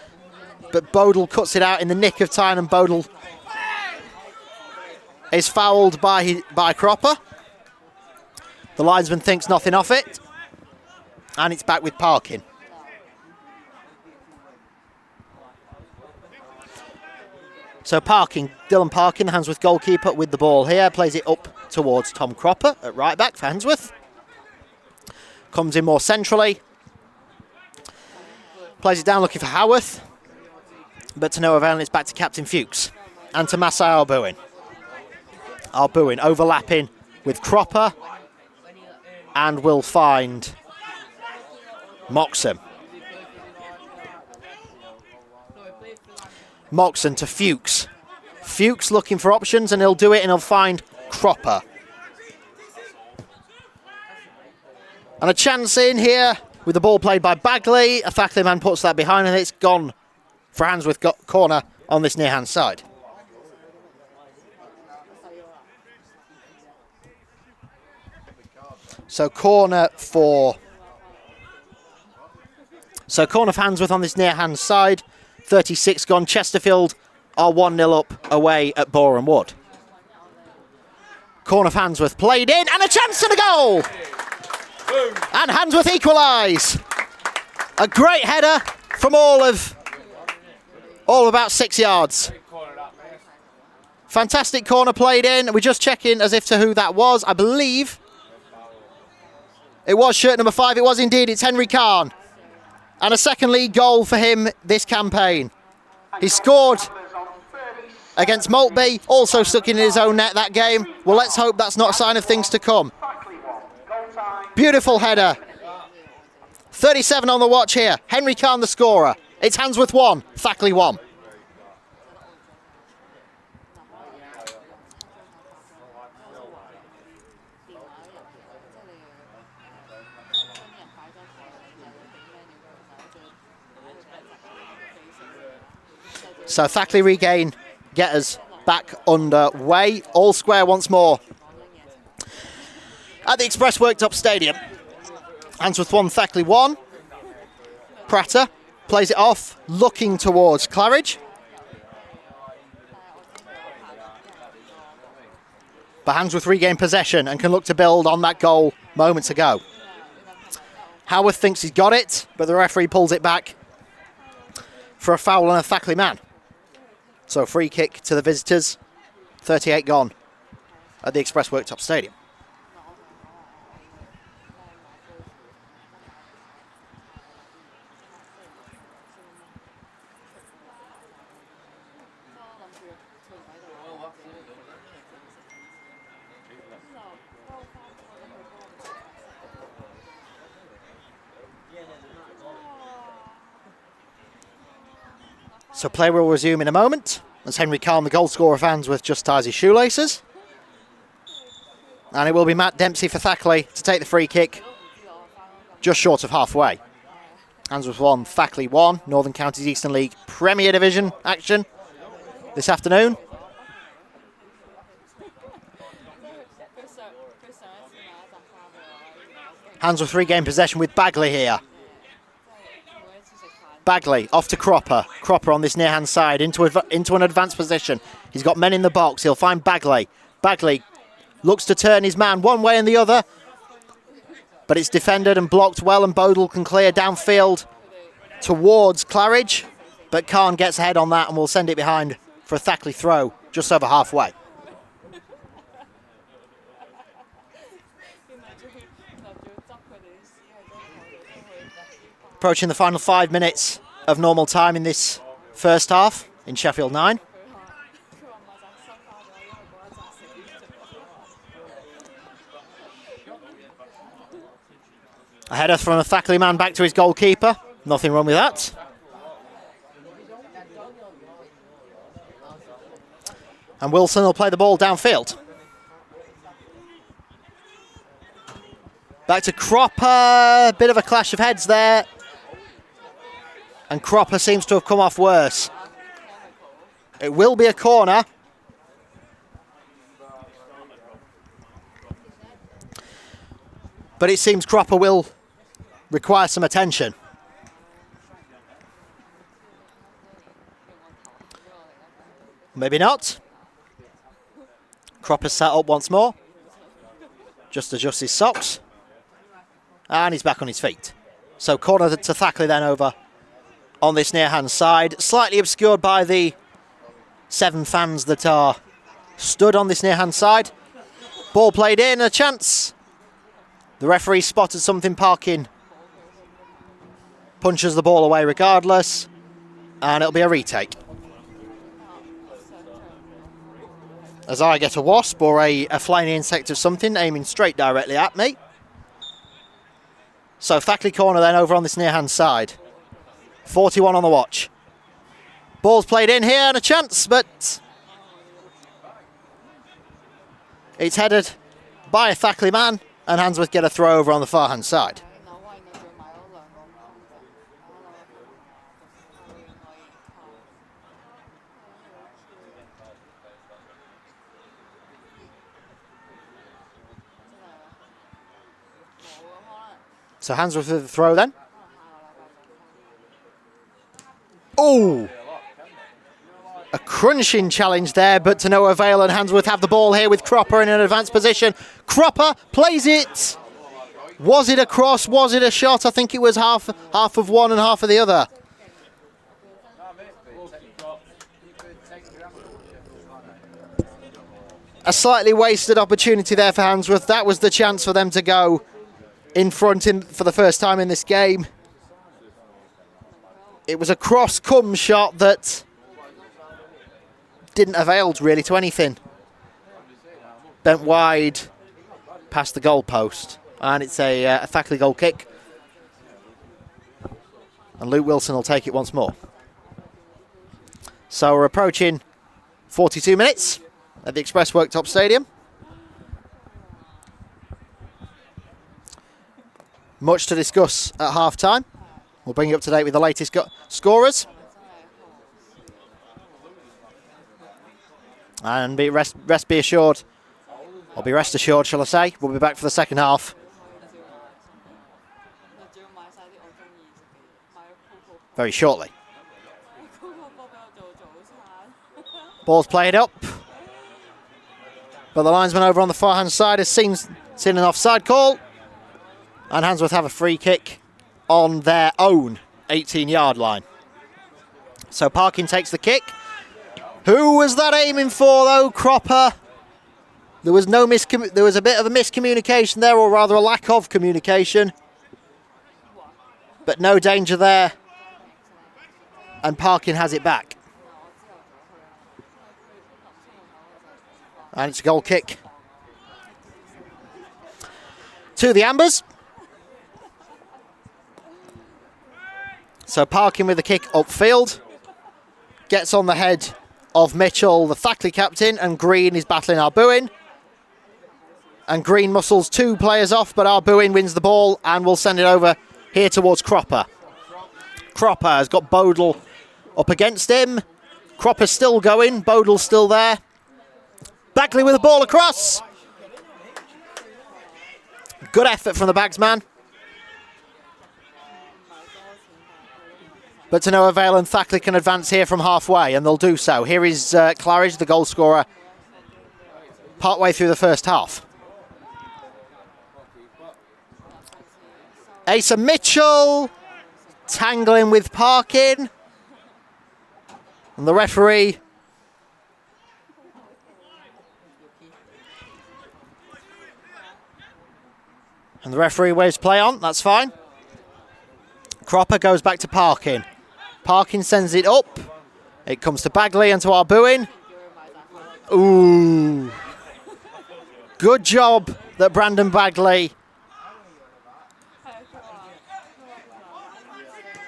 but Bodle cuts it out in the nick of time, and Bodle is fouled by Cropper. The linesman thinks nothing of it, and it's back with Parkin. So Dylan Parkin, the Handsworth goalkeeper, with the ball here, plays it up towards Tom Cropper at right back for Handsworth. Comes in more centrally, Plays it down looking for Handsworth. But to no avail, it's back to Captain Fuchs. And to Masai Arbuin. Arbuin overlapping with Cropper. And will find Moxon. Moxon to Fuchs. Fuchs looking for options, and he'll do it, and he'll find Cropper. And a chance in here with the ball played by Bagley. A Thackley man puts that behind, and it's gone for Handsworth corner on this near-hand side. So corner for Handsworth on this near-hand side. 36 gone. Chesterfield are 1-0 up away at Boreham Wood. Corner for Handsworth played in, and a chance and a goal! And Handsworth equalise. A great header from all about 6 yards. Fantastic corner played in. We're just checking as if to who that was. I believe it was shirt number 5. It was indeed. It's Henry Khan. And a second league goal for him this campaign. He scored against Maltby, also stuck in his own net that game. Well, let's hope that's not a sign of things to come. Beautiful header. 37 on the watch here. Henry Khan the scorer. It's Handsworth 1, Thackley 1. So Thackley regain, get us back underway. All square once more at the Express Worktops Stadium. Handsworth 1, Thackley 1. Prater plays it off, looking towards Claridge. But Handsworth regain possession and can look to build on that goal moments ago. Handsworth thinks he's got it, but the referee pulls it back for a foul on a Thackley man. So free kick to the visitors. 38 gone at the Express Worktops Stadium. So play will resume in a moment as Henry Khan, the goal scorer of Handsworth, just ties his shoelaces. And it will be Matt Dempsey for Thackley to take the free kick just short of halfway. Handsworth 1, Thackley 1. Northern Counties Eastern League Premier Division action this afternoon. Handsworth regain possession with Bagley here. Bagley off to Cropper. Cropper on this near-hand side into an advanced position. He's got men in the box. He'll find Bagley. Bagley looks to turn his man one way and the other. But it's defended and blocked well, and Bodle can clear downfield towards Claridge. But Khan gets ahead on that and will send it behind for a Thackley throw just over halfway. Approaching the final 5 minutes of normal time in this first half in Sheffield 9. A header from a Thackley man back to his goalkeeper. Nothing wrong with that. And Wilson will play the ball downfield. Back to Cropper. Bit of a clash of heads there. And Cropper seems to have come off worse. It will be a corner. But it seems Cropper will require some attention. Maybe not. Cropper's sat up once more. Just adjusts his socks. And he's back on his feet. So corner to Thackley then over on this near-hand side. Slightly obscured by the 7 fans that are stood on this near-hand side. Ball played in, a chance. The referee spotted something parking punches the ball away regardless, and it'll be a retake. As I get a wasp or a flying insect of something aiming straight directly at me. So Thackley corner then over on this near hand side. 41 on the watch. Ball's played in here and a chance, but it's headed by a Thackley man, and Handsworth get a throw over on the far hand side. So Handsworth with the throw then. Oh! A crunching challenge there, but to no avail, and Handsworth have the ball here with Cropper in an advanced position. Cropper plays it! Was it a cross? Was it a shot? I think it was half of one and half of the other. A slightly wasted opportunity there for Handsworth. That was the chance for them to go in front for the first time in this game. It was a cross-come shot that didn't avail really to anything. Bent wide past the goal post. And it's a Thackley goal kick. And Luke Wilson will take it once more. So we're approaching 42 minutes at the Express Worktops Stadium. Much to discuss at half-time. We'll bring you up to date with the latest scorers. And rest assured, shall I say. We'll be back for the second half. Very shortly. Ball's played up. But the linesman over on the far-hand side has seen an offside call. And Handsworth have a free kick on their own 18-yard line. So Parkin takes the kick. Who was that aiming for, though? Cropper. There was a bit of a miscommunication there, or rather a lack of communication. But no danger there. And Parkin has it back. And it's a goal kick to the Ambers. So Parkin with the kick upfield. Gets on the head of Mitchell, the Thackley captain, and Green is battling Arbuin. And Green muscles two players off, but Arbuin wins the ball and will send it over here towards Cropper. Cropper has got Bodle up against him. Cropper's still going, Bodle's still there. Bagley with the ball across. Good effort from the Bagsman. But to no avail, and Thackley can advance here from halfway, and they'll do so. Here is Claridge, the goal scorer, partway through the first half. Asa Mitchell tangling with Parkin. And the referee waves play on, that's fine. Cropper goes back to Parkin. Parkin sends it up. It comes to Bagley and to Arbuin. Ooh. Good job that Brandon Bagley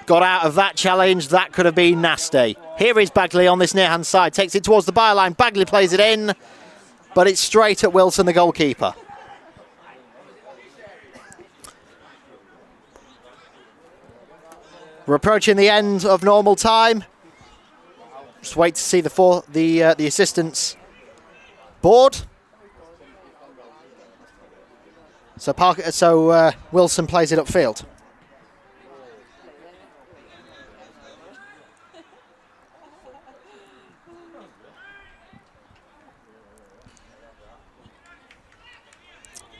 got out of that challenge. That could have been nasty. Here is Bagley on this near-hand side. Takes it towards the byline. Bagley plays it in. But it's straight at Wilson, the goalkeeper. We're approaching the end of normal time. Just wait to see the assistants board. So Wilson plays it upfield.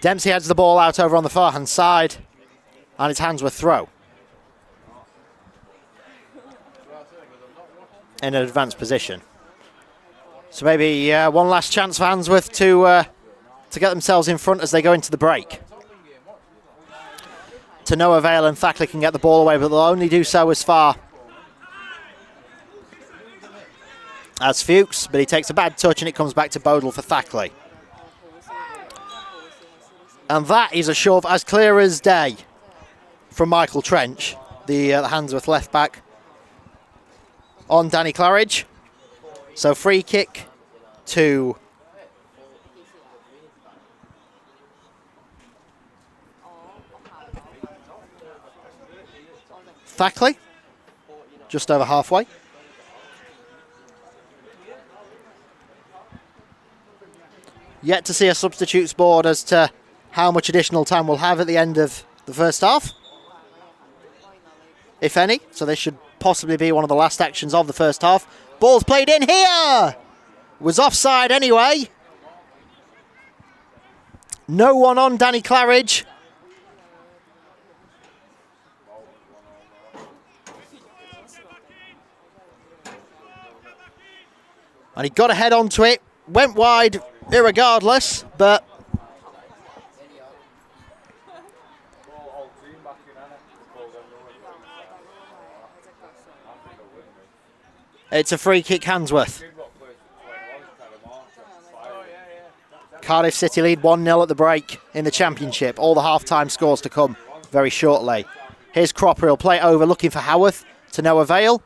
Dempsey heads the ball out over on the far-hand side, and it's Handsworth throw. In an advanced position. So maybe one last chance for Handsworth to get themselves in front as they go into the break. to no avail, and Thackley can get the ball away, but they'll only do so as far as Fuchs, but he takes a bad touch and it comes back to Bodle for Thackley. And that is a shove as clear as day from Michael Trench, the Handsworth left back, on Danny Claridge. So free kick to Thackley, just over halfway. Yet to see a substitutes board as to how much additional time we'll have at the end of the first half, if any. So this should possibly be one of the last actions of the first half. Ball's played in here. Was offside anyway. No one on Danny Claridge. And he got a head onto it. Went wide irregardless, but it's a free kick, Handsworth. Cardiff City lead 1-0 at the break in the Championship. All the half-time scores to come very shortly. Here's Cropper, he'll play it over, looking for Haworth, to no avail.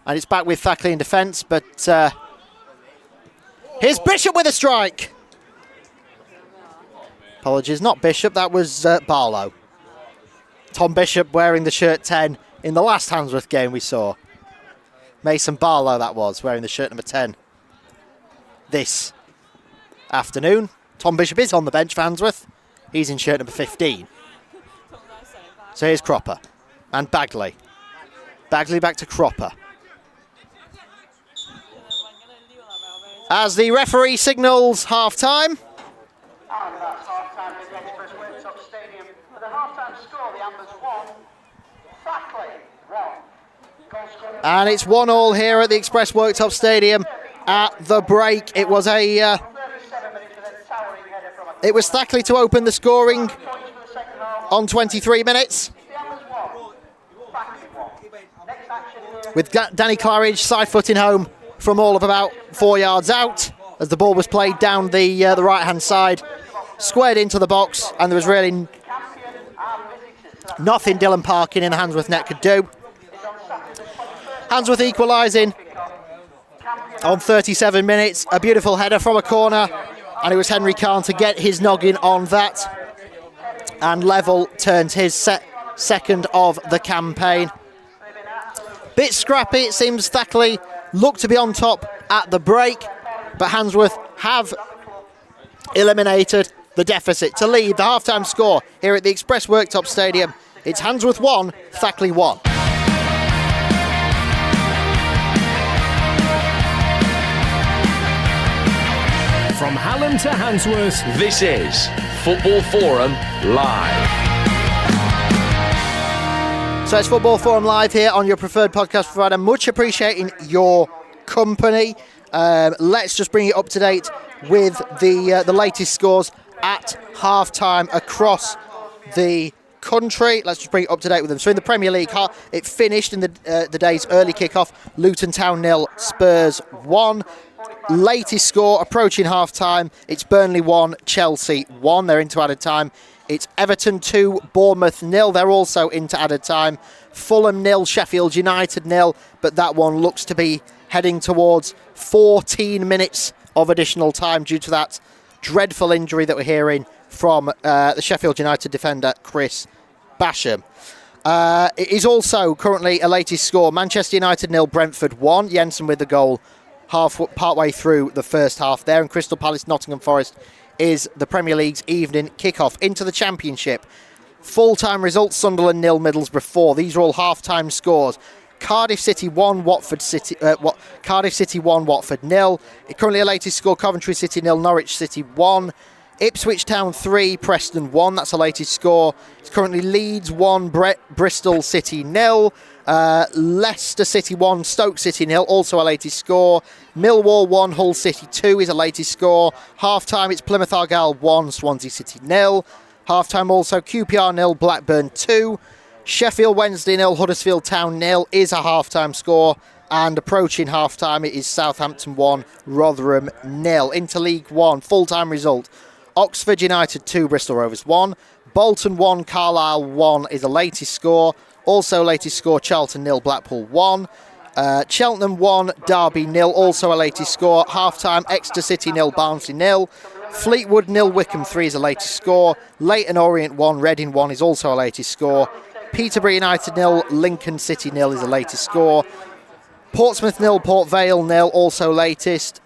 And it's back with Thackley in defence, but here's Bishop with a strike. Apologies, not Bishop, that was Barlow. Tom Bishop wearing the shirt 10 in the last Handsworth game we saw. Mason Barlow that was, wearing the shirt number 10 this afternoon. Tom Bishop is on the bench for Handsworth. He's in shirt number 15. So here's Cropper and Bagley. Bagley back to Cropper. As the referee signals half-time. And that's half-time at the Express Worktops Stadium. For the half-time score, the Ambers 1, Thackley 1. And it's 1-1 here at the Express Worktops Stadium at the break. It was Thackley to open the scoring on 23 minutes. With Danny Claridge side-footing home from all of about 4 yards out as the ball was played down the right-hand side, squared into the box, and there was really nothing Dylan Parkin in the Handsworth net could do. Handsworth equalising on 37 minutes. A beautiful header from a corner, and it was Henry Kahn to get his noggin on that. And level turns his second of the campaign. Bit scrappy, it seems. Thackley looked to be on top at the break, but Handsworth have eliminated the deficit to lead the half-time score here at the Express Worktops Stadium. It's Handsworth 1, Thackley 1. From Hallam to Handsworth, this is Football Forum Live. So it's Football Forum Live here on your preferred podcast provider. Much appreciating your company. Let's just bring it up to date with the latest scores at half-time across the country. Let's just bring it up to date with them. So in the Premier League, it finished in the day's early kickoff. Luton Town 0, Spurs 1. Latest score approaching half-time. It's Burnley 1, Chelsea 1. They're into added time. It's Everton 2, Bournemouth 0. They're also into added time. Fulham 0, Sheffield United 0. But that one looks to be heading towards 14 minutes of additional time due to that dreadful injury that we're hearing from the Sheffield United defender, Chris Basham. It is also currently a latest score. Manchester United 0, Brentford 1. Jensen with the goal partway through the first half there. And Crystal Palace, Nottingham Forest is the Premier League's evening kickoff into the Championship. Full-time results: Sunderland 0, Middlesbrough 4. These are all half-time scores. Cardiff City 1, Watford 1, Watford 0. Currently a latest score: Coventry City 0, Norwich City 1. Ipswich Town 3, Preston 1. That's the latest score. It's currently Leeds 1, Bristol City 0. Leicester City 1, Stoke City 0, also a latest score. Millwall 1, Hull City 2 is a latest score. Half-time, it's Plymouth Argyle 1, Swansea City 0. Half-time also QPR 0, Blackburn 2. Sheffield Wednesday 0, Huddersfield Town 0 is a half-time score. And approaching half-time, it is Southampton 1, Rotherham 0. Into League 1, full-time result. Oxford United 2, Bristol Rovers 1. Bolton 1, Carlisle 1 is the latest score. Also latest score, Charlton 0, Blackpool 1. Cheltenham 1, Derby 0, also a latest score. Half-time, Exeter City 0, Barnsley 0. Fleetwood 0, Wickham 3 is the latest score. Leyton Orient 1, Reading 1 is also a latest score. Peterborough United 0, Lincoln City 0 is the latest score. Portsmouth 0, Port Vale 0, also latest.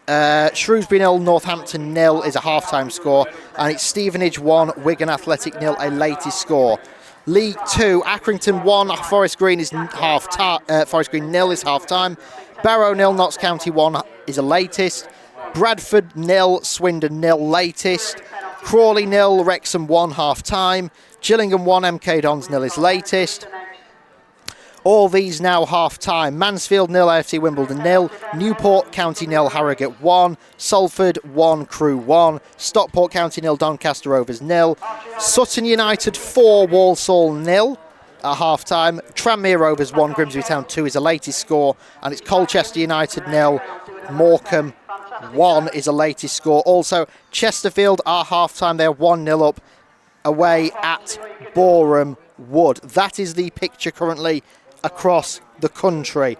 Shrewsbury 0, Northampton 0 is a half-time score. And it's Stevenage 1, Wigan Athletic 0, a latest score. League 2, Accrington 1, Forest Green is Forest Green 0 is half-time. Barrow 0, Notts County 1 is the latest. Bradford 0, Swindon 0 latest. Crawley 0, Wrexham 1 half-time. Gillingham 1, MK Dons 0 is latest. All these now half-time. Mansfield 0, AFC Wimbledon 0. Newport County 0, Harrogate 1. Salford 1, Crewe 1. Stockport County 0, Doncaster Rovers 0. Sutton United 4, Walsall 0 at half-time. Tranmere Rovers 1, Grimsby Town 2 is the latest score. And it's Colchester United 0, Morecambe 1 is the latest score. Also, Chesterfield are half-time. They're 1-0 up away at Boreham Wood. That is the picture currently across the country.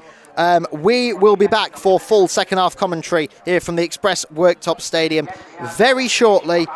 We will be back for full second half commentary here from the Express Worktops Stadium very shortly.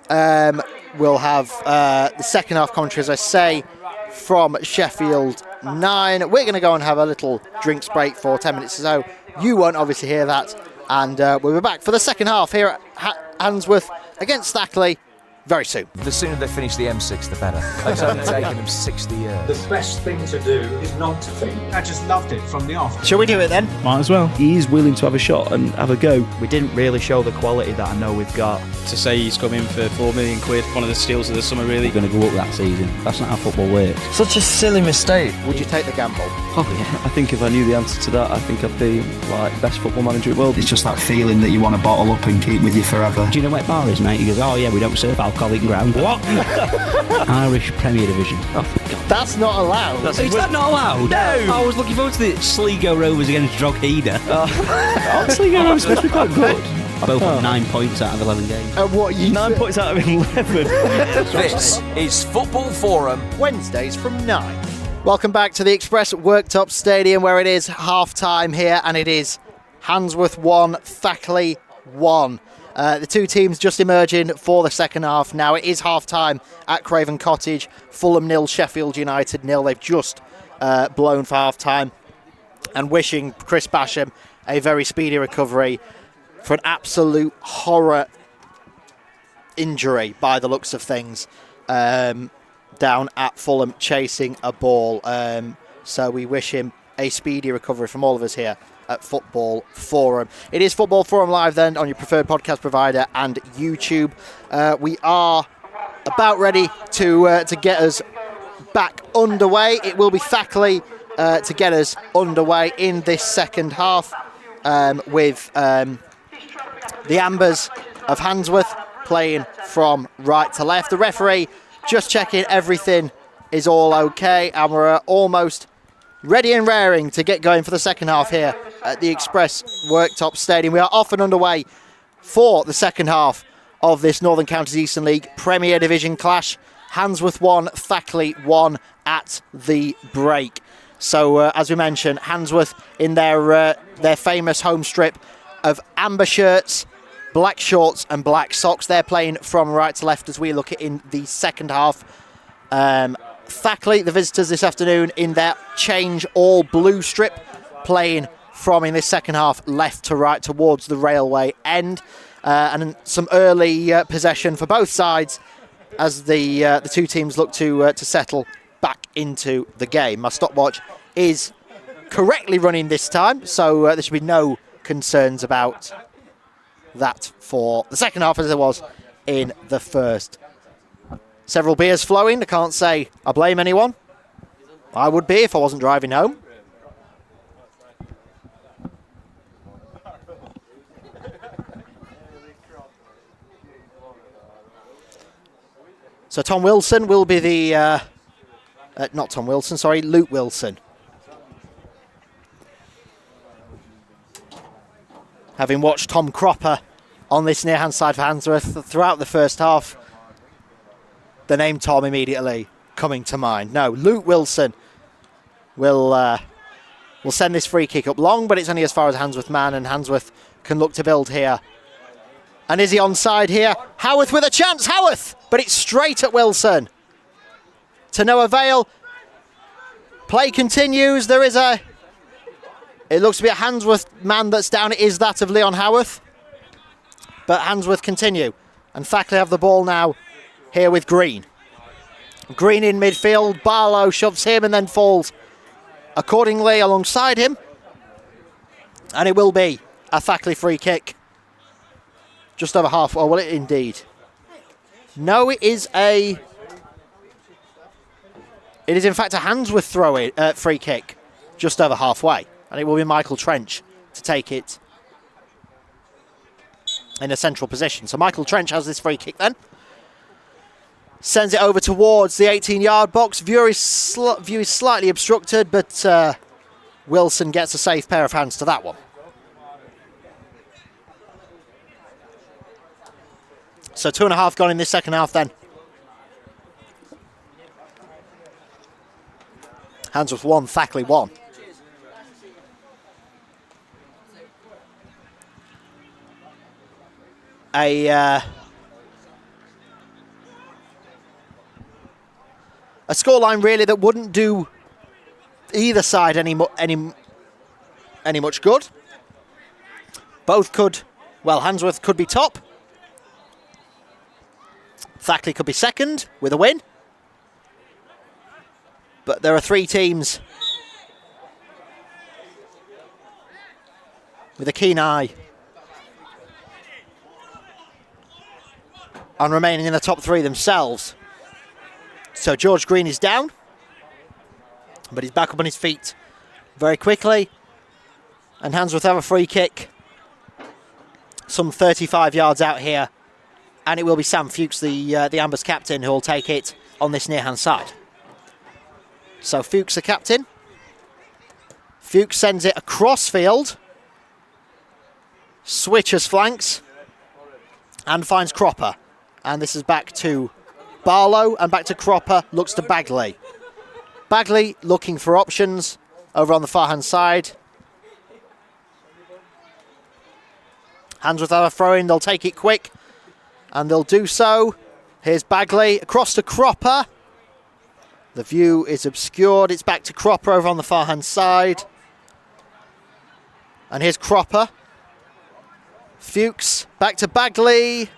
We'll have the second half commentary, as I say, from Sheffield 9. We're going to go and have a little drinks break for 10 minutes or so. You won't obviously hear that. And we'll be back for the second half here at Handsworth against Thackley very soon. The sooner they finish the M6, the better. It's only taken them 60 years. The best thing to do is not to think. I just loved it from the off. Shall we do it then? Might as well. He is willing to have a shot and have a go. We didn't really show the quality that I know we've got. To say he's come in for £4 million, one of the steals of the summer, really. We're going to go up that season. That's not how football works. Such a silly mistake. Would you take the gamble? Oh yeah. I think if I knew the answer to that, I think I'd be like best football manager in the world. It's just that feeling that you want to bottle up and keep with you forever. Do you know where bar is, mate? He goes, oh yeah, we don't serve alcohol in ground. What? Irish Premier Division. Oh, God. That's not allowed. Is that not allowed? No. I was looking forward to the Sligo Rovers against Drogheda. Sligo Rovers supposed to be quite good. Both on 9 points out of 11 games. What you 9 points out of 11. This is Football Forum. Wednesdays from 9. Welcome back to the Express Worktops Stadium, where it is half-time here, and it is Handsworth 1, Thackley 1. The two teams just emerging for the second half now. It is half-time at Craven Cottage. Fulham 0, Sheffield United 0. They've just blown for half-time. And wishing Chris Basham a very speedy recovery for an absolute horror injury by the looks of things down at Fulham chasing a ball. So we wish him a speedy recovery from all of us here at Football Forum. It is Football Forum Live then on your preferred podcast provider and YouTube. We are about ready to get us back underway. It will be Thackley to get us underway in this second half with the Ambers of Handsworth playing from right to left. The referee just checking everything is all okay, and we're almost ready and raring to get going for the second half here at the Express Worktops Stadium. We are off and underway for the second half of this Northern Counties Eastern League Premier Division clash. Handsworth 1, Thackley 1 at the break. So, as we mentioned, Handsworth in their famous home strip of amber shirts, black shorts and black socks. They're playing from right to left as we look at in the second half. Thackley, the visitors this afternoon, in their change all blue strip, playing from in this second half left to right towards the railway end. And some early possession for both sides as the two teams look to settle back into the game. My stopwatch is correctly running this time, so there should be no concerns about that for the second half as there was in the first. Several beers flowing. I can't say I blame anyone. I would be if I wasn't driving home. So Tom Wilson will be the... not Tom Wilson, sorry, Luke Wilson. Having watched Tom Cropper on this near-hand side for Handsworth throughout the first half, the name Tom immediately coming to mind. No, Luke Wilson will send this free kick up long, but it's only as far as Handsworth man, and Handsworth can look to build here. And is he onside here? Howarth with a chance, Howarth! But it's straight at Wilson. To no avail. Play continues. There is a... It looks to be a Handsworth man that's down. It is that of Leon Howarth. But Handsworth continue. And Thackley have the ball now here with Green. Green in midfield. Barlow shoves him and then falls accordingly alongside him. And it will be a Thackley free kick. Just over half. Oh, well, it indeed. No, it is a... It is in fact a Handsworth free kick. Just over halfway. And it will be Michael Trench to take it in a central position. So Michael Trench has this free kick then. Sends it over towards the 18-yard box. View is slightly obstructed, but Wilson gets a safe pair of hands to that one. So 2.5 gone in this second half then. Handsworth 1, Thackley 1. A scoreline really that wouldn't do either side any much good. Both could, well, Handsworth could be top. Thackley could be second with a win. But there are three teams with a keen eye on remaining in the top three themselves. So George Green is down, but he's back up on his feet very quickly. And Handsworth have a free kick some 35 yards out here. And it will be Sam Fuchs, the Ambers captain, who will take it on this near-hand side. So Fuchs, the captain. Fuchs sends it across field. Switches flanks. And finds Cropper. And this is back to Barlow and back to Cropper. Looks to Bagley. Bagley looking for options over on the far-hand side. Handsworth have a throw-in. They'll take it quick. And they'll do so. Here's Bagley across to Cropper. The view is obscured. It's back to Cropper over on the far-hand side. And here's Cropper. Fuchs back to Bagley.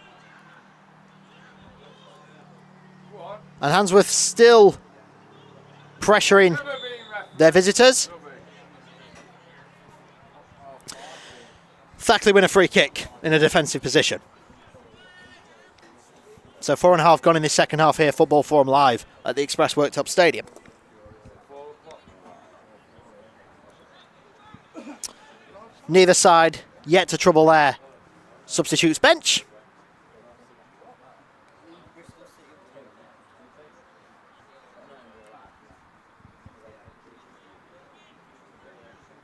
And Handsworth still pressuring their visitors. Thackley win a free kick in a defensive position. So 4.5 gone in this second half here, Football Forum live at the Express Worktops Stadium. Neither side yet to trouble their substitutes bench.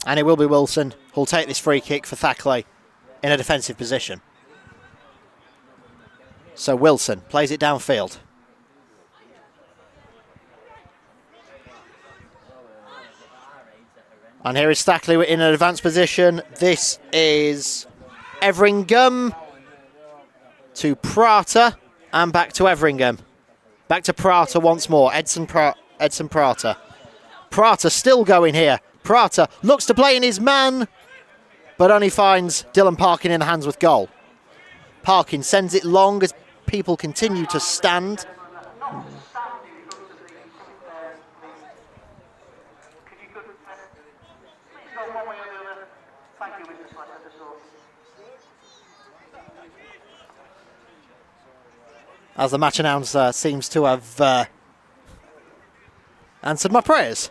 And it will be Wilson who'll take this free kick for Thackley in a defensive position. So Wilson plays it downfield. And here is Thackley in an advanced position. This is Everingham to Prata and back to Everingham. Back to Prata once more. Edson Prata. Prata still going here. Prata looks to play in his man, but only finds Dylan Parkin in the Handsworth goal. Parkin sends it long as people continue to stand. As the match announcer seems to have answered my prayers.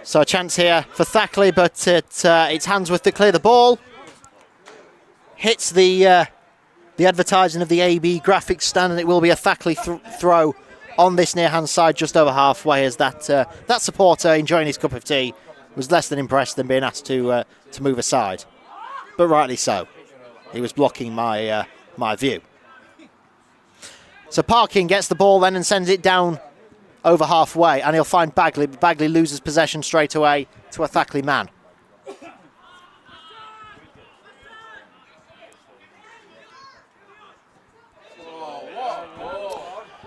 So a chance here for Thackley, but it's Handsworth to clear the ball. Hits the advertising of the AB graphics stand, and it will be a Thackley throw on this near-hand side just over halfway, as that supporter enjoying his cup of tea was less than impressed than being asked to move aside. But rightly so. He was blocking my view. So Parkin gets the ball then and sends it down over halfway, and he'll find Bagley, but Bagley loses possession straight away to a Thackley man.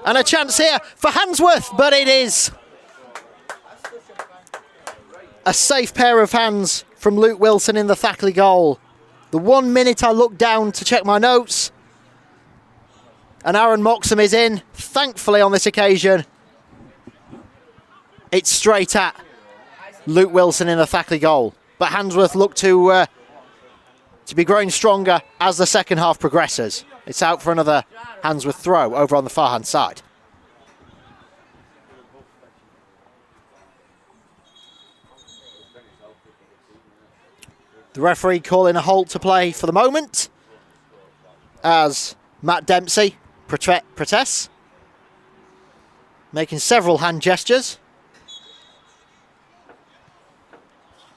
And a chance here for Handsworth, but it is a safe pair of hands from Luke Wilson in the Thackley goal. The 1 minute I looked down to check my notes, and Aaron Moxham is in. Thankfully on this occasion, it's straight at Luke Wilson in the Thackley goal. But Handsworth looked to be growing stronger as the second half progresses. It's out for another Handsworth throw over on the far hand side. The referee calling a halt to play for the moment as Matt Dempsey protests, making several hand gestures.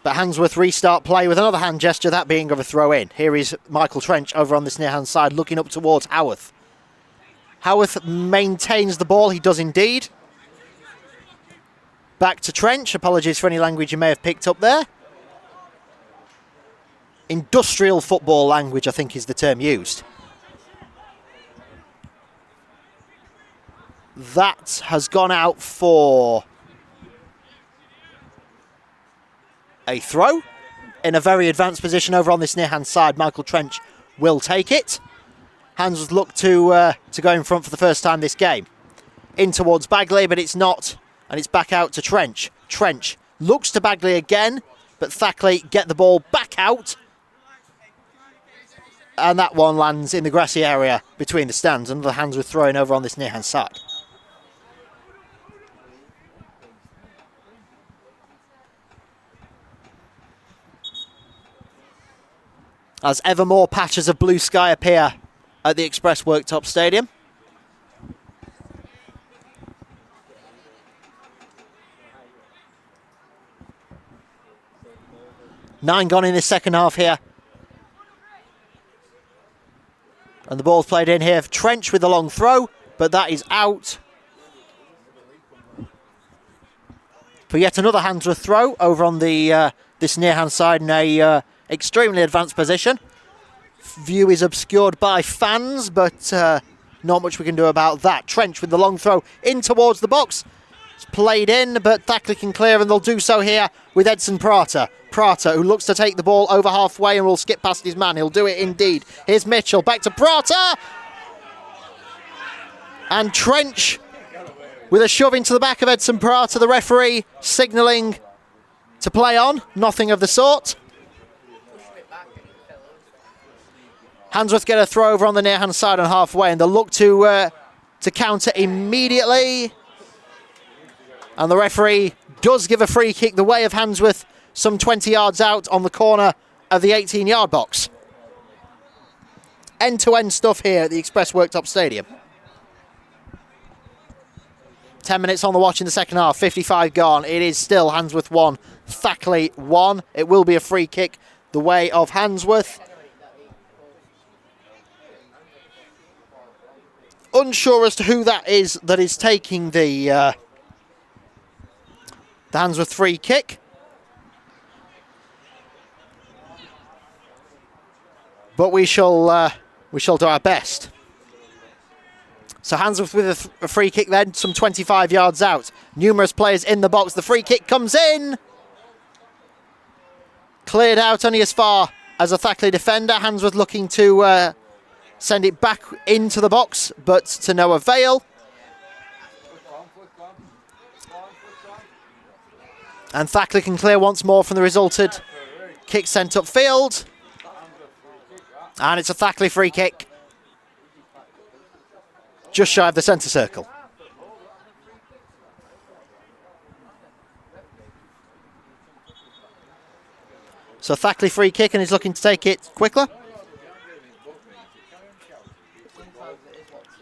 But Handsworth restart play with another hand gesture, that being of a throw in. Here is Michael Trench over on this near hand side looking up towards Howarth. Howarth maintains the ball, he does indeed. Back to Trench, apologies for any language you may have picked up there. Industrial football language, I think, is the term used. That has gone out for a throw in a very advanced position over on this near-hand side. Michael Trench will take it. Handsworth look to go in front for the first time this game. In towards Bagley, but it's not, and it's back out to Trench. Trench looks to Bagley again, but Thackley get the ball back out. And that one lands in the grassy area between the stands, and the Handsworth throwing over on this near-hand side. As ever more patches of blue sky appear at the Express Worktops Stadium. Nine gone in this second half here. And the ball's played in here. Trench with the long throw, but that is out. For yet another Handsworth throw over on the this near-hand side in a extremely advanced position. View is obscured by fans, but not much we can do about that. Trench with the long throw in towards the box. It's played in, but Thackley can clear, and they'll do so here with Edson Prata. Prata, who looks to take the ball over halfway and will skip past his man. He'll do it indeed. Here's Mitchell, back to Prata. And Trench with a shove into the back of Edson Prata. The referee signalling to play on. Nothing of the sort. Handsworth get a throw over on the near-hand side and halfway, and they'll look to counter immediately. And the referee does give a free kick the way of Handsworth, some 20 yards out on the corner of the 18-yard box. End-to-end stuff here at the Express Worktops Stadium. 10 minutes on the watch in the second half, 55 gone. It is still Handsworth 1, Thackley 1. It will be a free kick the way of Handsworth. Unsure as to who that is taking the Handsworth free kick. But we shall do our best. So Handsworth with a free kick then, some 25 yards out. Numerous players in the box. The free kick comes in. Cleared out only as far as a Thackley defender. Handsworth looking to send it back into the box, but to no avail. And Thackley can clear once more from the resulted kick sent upfield. And it's a Thackley free kick. Just shy of the centre circle. So Thackley free kick and he's looking to take it quicker.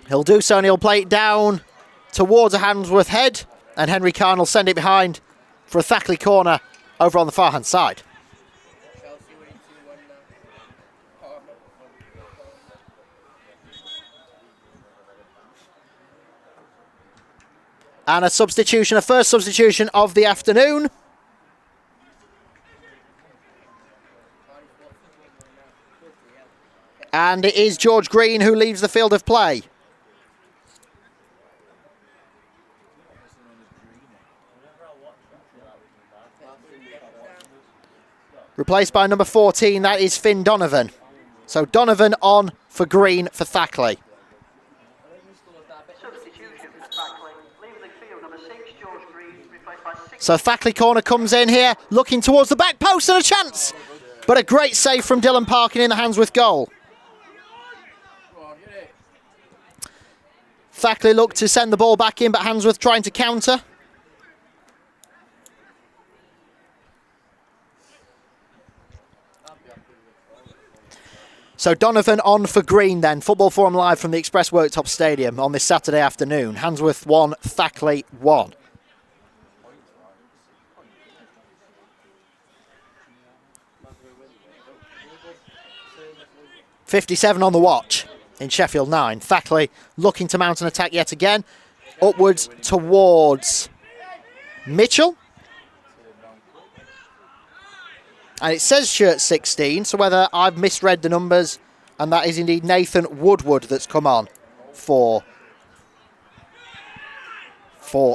He'll do so and he'll play it down towards a Handsworth head, and Henry Khan will send it behind for a Thackley corner over on the far hand side. And a substitution, a first substitution of the afternoon. And it is George Green who leaves the field of play. Replaced by number 14, that is Finn Donovan. So Donovan on for Green for Thackley. So Thackley corner comes in here, looking towards the back post and a chance. But a great save from Dylan Parkin in the Handsworth goal. Thackley looked to send the ball back in, but Handsworth trying to counter. So Donovan on for Green then. Football Forum live from the Express Worktops Stadium on this Saturday afternoon. Handsworth 1, Thackley 1. .57 on the watch in Sheffield 9. Thackley looking to mount an attack yet again. Upwards towards Mitchell. And it says shirt 16, so whether I've misread the numbers, and that is indeed Nathan Woodward that's come on for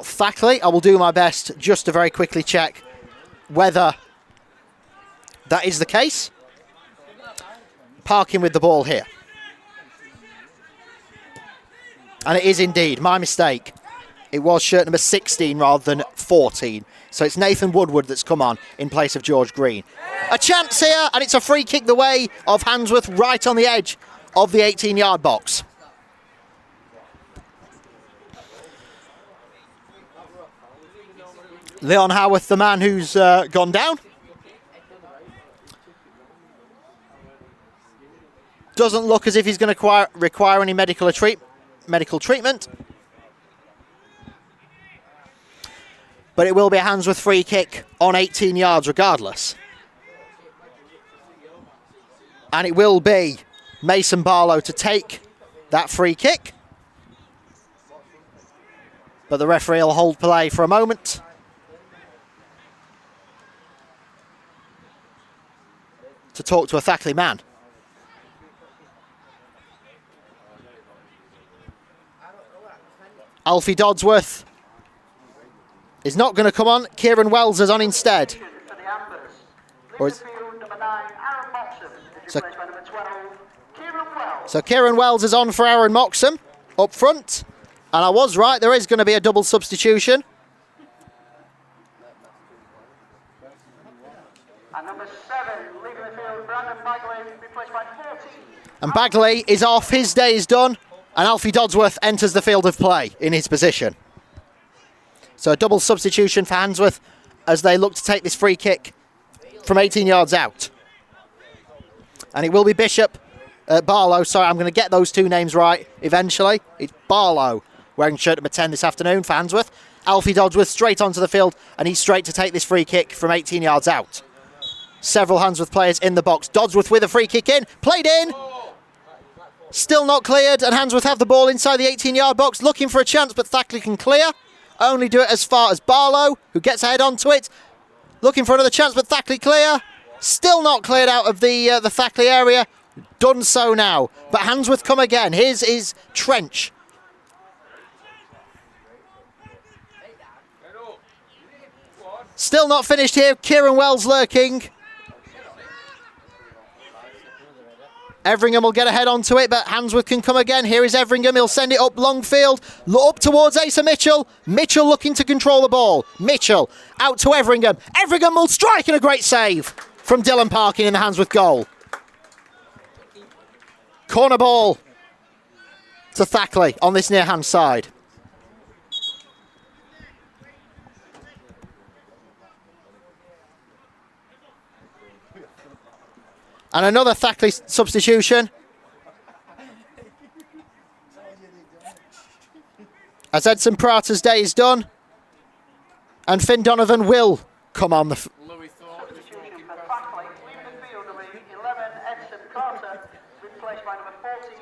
Thackley. I will do my best just to very quickly check whether that is the case. Parking with the ball here. And it is indeed, my mistake. It was shirt number 16 rather than 14. So it's Nathan Woodward that's come on in place of George Green. A chance here, and it's a free kick the way of Handsworth right on the edge of the 18-yard box. Leon Howarth, the man who's gone down. Doesn't look as if he's going to require any medical treatment. But it will be a Handsworth free kick on 18 yards regardless. And it will be Mason Barlow to take that free kick. But the referee will hold play for a moment. To talk to a Thackley man. Alfie Dodsworth is not going to come on. Kieran Wells is on instead. So Kieran Wells is on for Aaron Moxham up front. And I was right, there is going to be a double substitution. And number 7, leaving the field, Brandon Bagley, replaced by 14. And Bagley is off, his day is done. And Alfie Dodsworth enters the field of play in his position. So a double substitution for Handsworth as they look to take this free kick from 18 yards out. And it will be Barlow. Sorry, I'm going to get those two names right eventually. It's Barlow wearing shirt number 10 this afternoon for Handsworth. Alfie Dodsworth straight onto the field, and he's straight to take this free kick from 18 yards out. Several Handsworth players in the box. Dodsworth with a free kick in, played in. Still not cleared, and Handsworth have the ball inside the 18-yard box, looking for a chance, but Thackley can clear. Only do it as far as Barlow, who gets ahead onto it. Looking for another chance, but Thackley clear. Still not cleared out of the Thackley area. Done so now, but Handsworth come again. Here's is Trench. Still not finished here. Kieran Wells lurking. Everingham will get ahead onto it, but Handsworth can come again. Here is Everingham. He'll send it up Longfield. Up towards Asa Mitchell. Mitchell looking to control the ball. Mitchell out to Everingham. Everingham will strike, and a great save from Dylan Parkin in the Handsworth goal. Corner ball to Thackley on this near-hand side. And another Thackley substitution. As Edson Prater's day is done. And Finn Donovan will come on the... Substitution for Thackley, leaving the field number 11, Edson Carter, replaced by number 14,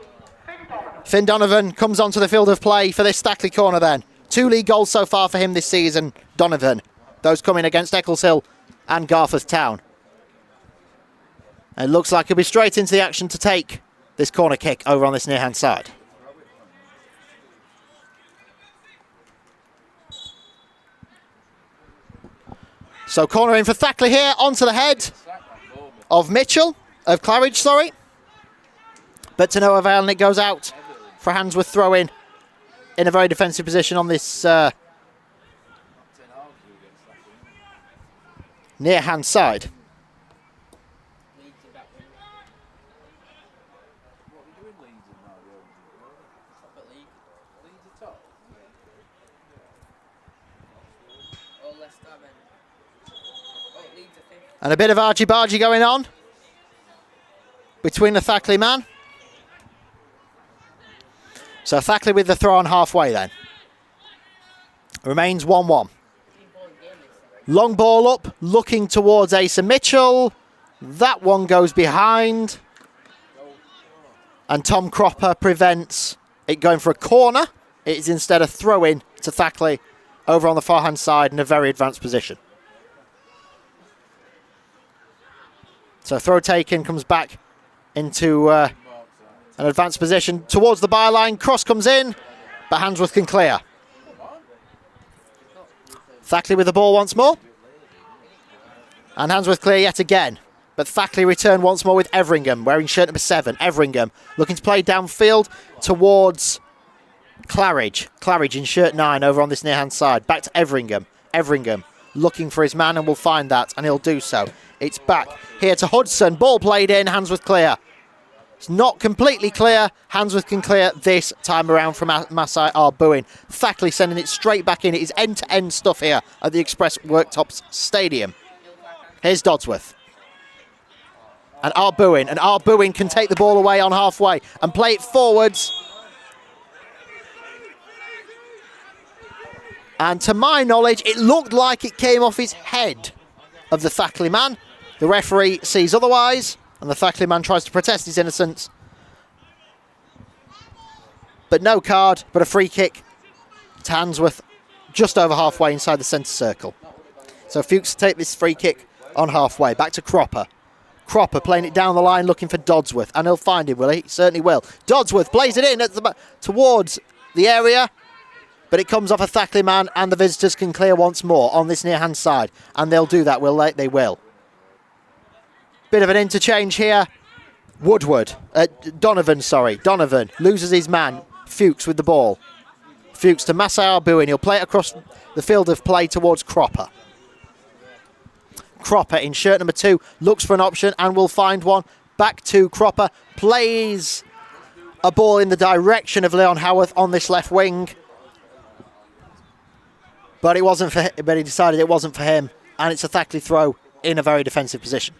Finn Donovan. Finn Donovan comes onto the field of play for this Thackley corner then. 2 league goals so far for him this season, Donovan. Those coming against Eccleshill and Garforth Town. It looks like he'll be straight into the action to take this corner kick over on this near-hand side. So corner in for Thackley here, onto the head of Claridge, sorry. But to no avail, and it goes out for Handsworth throw-in a very defensive position on this near-hand side. And a bit of argy-bargy going on between the Thackley man. So Thackley with the throw on halfway then. Remains 1-1. Long ball up, looking towards Asa Mitchell. That one goes behind. And Tom Cropper prevents it going for a corner. It is instead a throw-in to Thackley over on the far-hand side in a very advanced position. So throw taken, comes back into an advanced position towards the byline. Cross comes in, but Handsworth can clear. Thackley with the ball once more. And Handsworth clear yet again. But Thackley return once more with Everingham, wearing shirt number 7. Everingham looking to play downfield towards Claridge. Claridge in shirt 9 over on this near-hand side. Back to Everingham. Everingham looking for his man and will find that, and he'll do so. It's back here to Hudson. Ball played in. Handsworth clear. It's not completely clear. Handsworth can clear this time around from Masai Arbuin. Thackley sending it straight back in. It is end-to-end stuff here at the Express Worktops Stadium. Here's Dodsworth. And Arbuin can take the ball away on halfway and play it forwards. And to my knowledge, it looked like it came off his head of the Thackley man. The referee sees otherwise, and the Thackley man tries to protest his innocence. But no card, but a free kick to Handsworth just over halfway inside the centre circle. So Fuchs take this free kick on halfway. Back to Cropper. Cropper playing it down the line, looking for Dodsworth, and he'll find him, will he? Certainly will. Dodsworth plays it in at the towards the area, but it comes off a Thackley man, and the visitors can clear once more on this near-hand side, and they'll do that, will they? They will. Bit of an interchange here. Donovan loses his man. Fuchs with the ball. Fuchs to Masai Arbuin. He'll play it across the field of play towards Cropper. Cropper in shirt number 2 looks for an option and will find one. Back to Cropper. Plays a ball in the direction of Leon Howarth on this left wing. But it wasn't for him, but he decided it wasn't for him, and it's a Thackley throw in a very defensive position.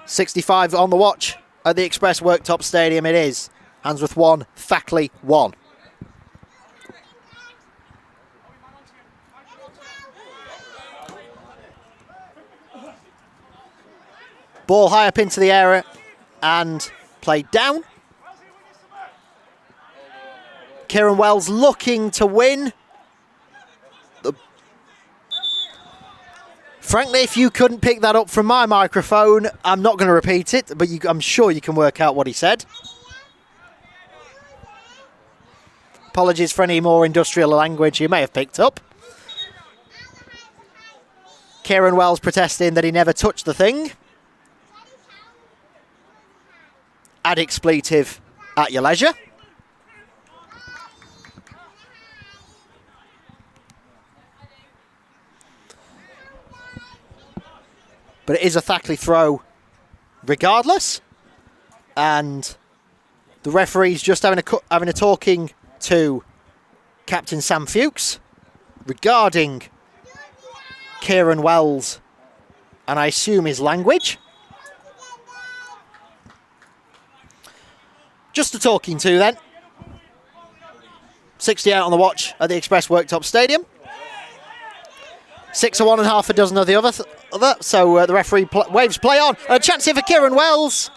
.65 on the watch at the Express Worktops Stadium. It is Handsworth 1, Thackley 1. Ball high up into the area and played down. Kieran Wells looking to win. Frankly, if you couldn't pick that up from my microphone, I'm not going to repeat it, but I'm sure you can work out what he said. Apologies for any more industrial language you may have picked up. Kieran Wells protesting that he never touched the thing. Add expletive at your leisure. But it is a Thackley throw regardless. And the referee's just having a talking to Captain Sam Fuchs regarding Kieran Wells, and I assume his language. Just a talking to then. 68 on the watch at the Express Worktops Stadium. 6 of one and half a dozen of the other. So the referee waves play on. And a chance here for Kieran Wells.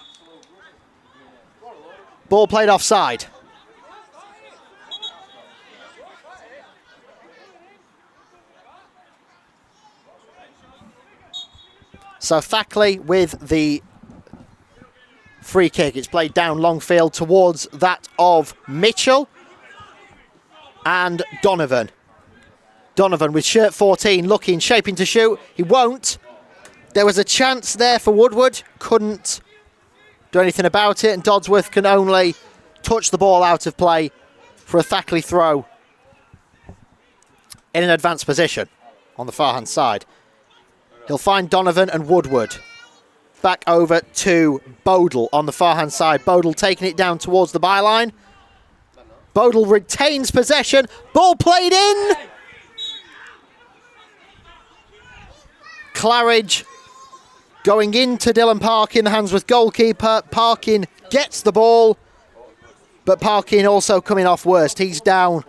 Ball played offside. So Thackley with the free kick. It's played down long field towards that of Mitchell and Donovan. Donovan with shirt 14 looking, shaping to shoot. He won't. There was a chance there for Woodward. Couldn't do anything about it. And Dodsworth can only touch the ball out of play for a Thackley throw in an advanced position on the far-hand side. He'll find Donovan and Woodward. Back over to Bodle on the far-hand side. Bodle taking it down towards the byline. Bodle retains possession. Ball played in. Claridge going into Dylan Parkin, the Handsworth goalkeeper. Parkin gets the ball, but Parkin also coming off worst. He's down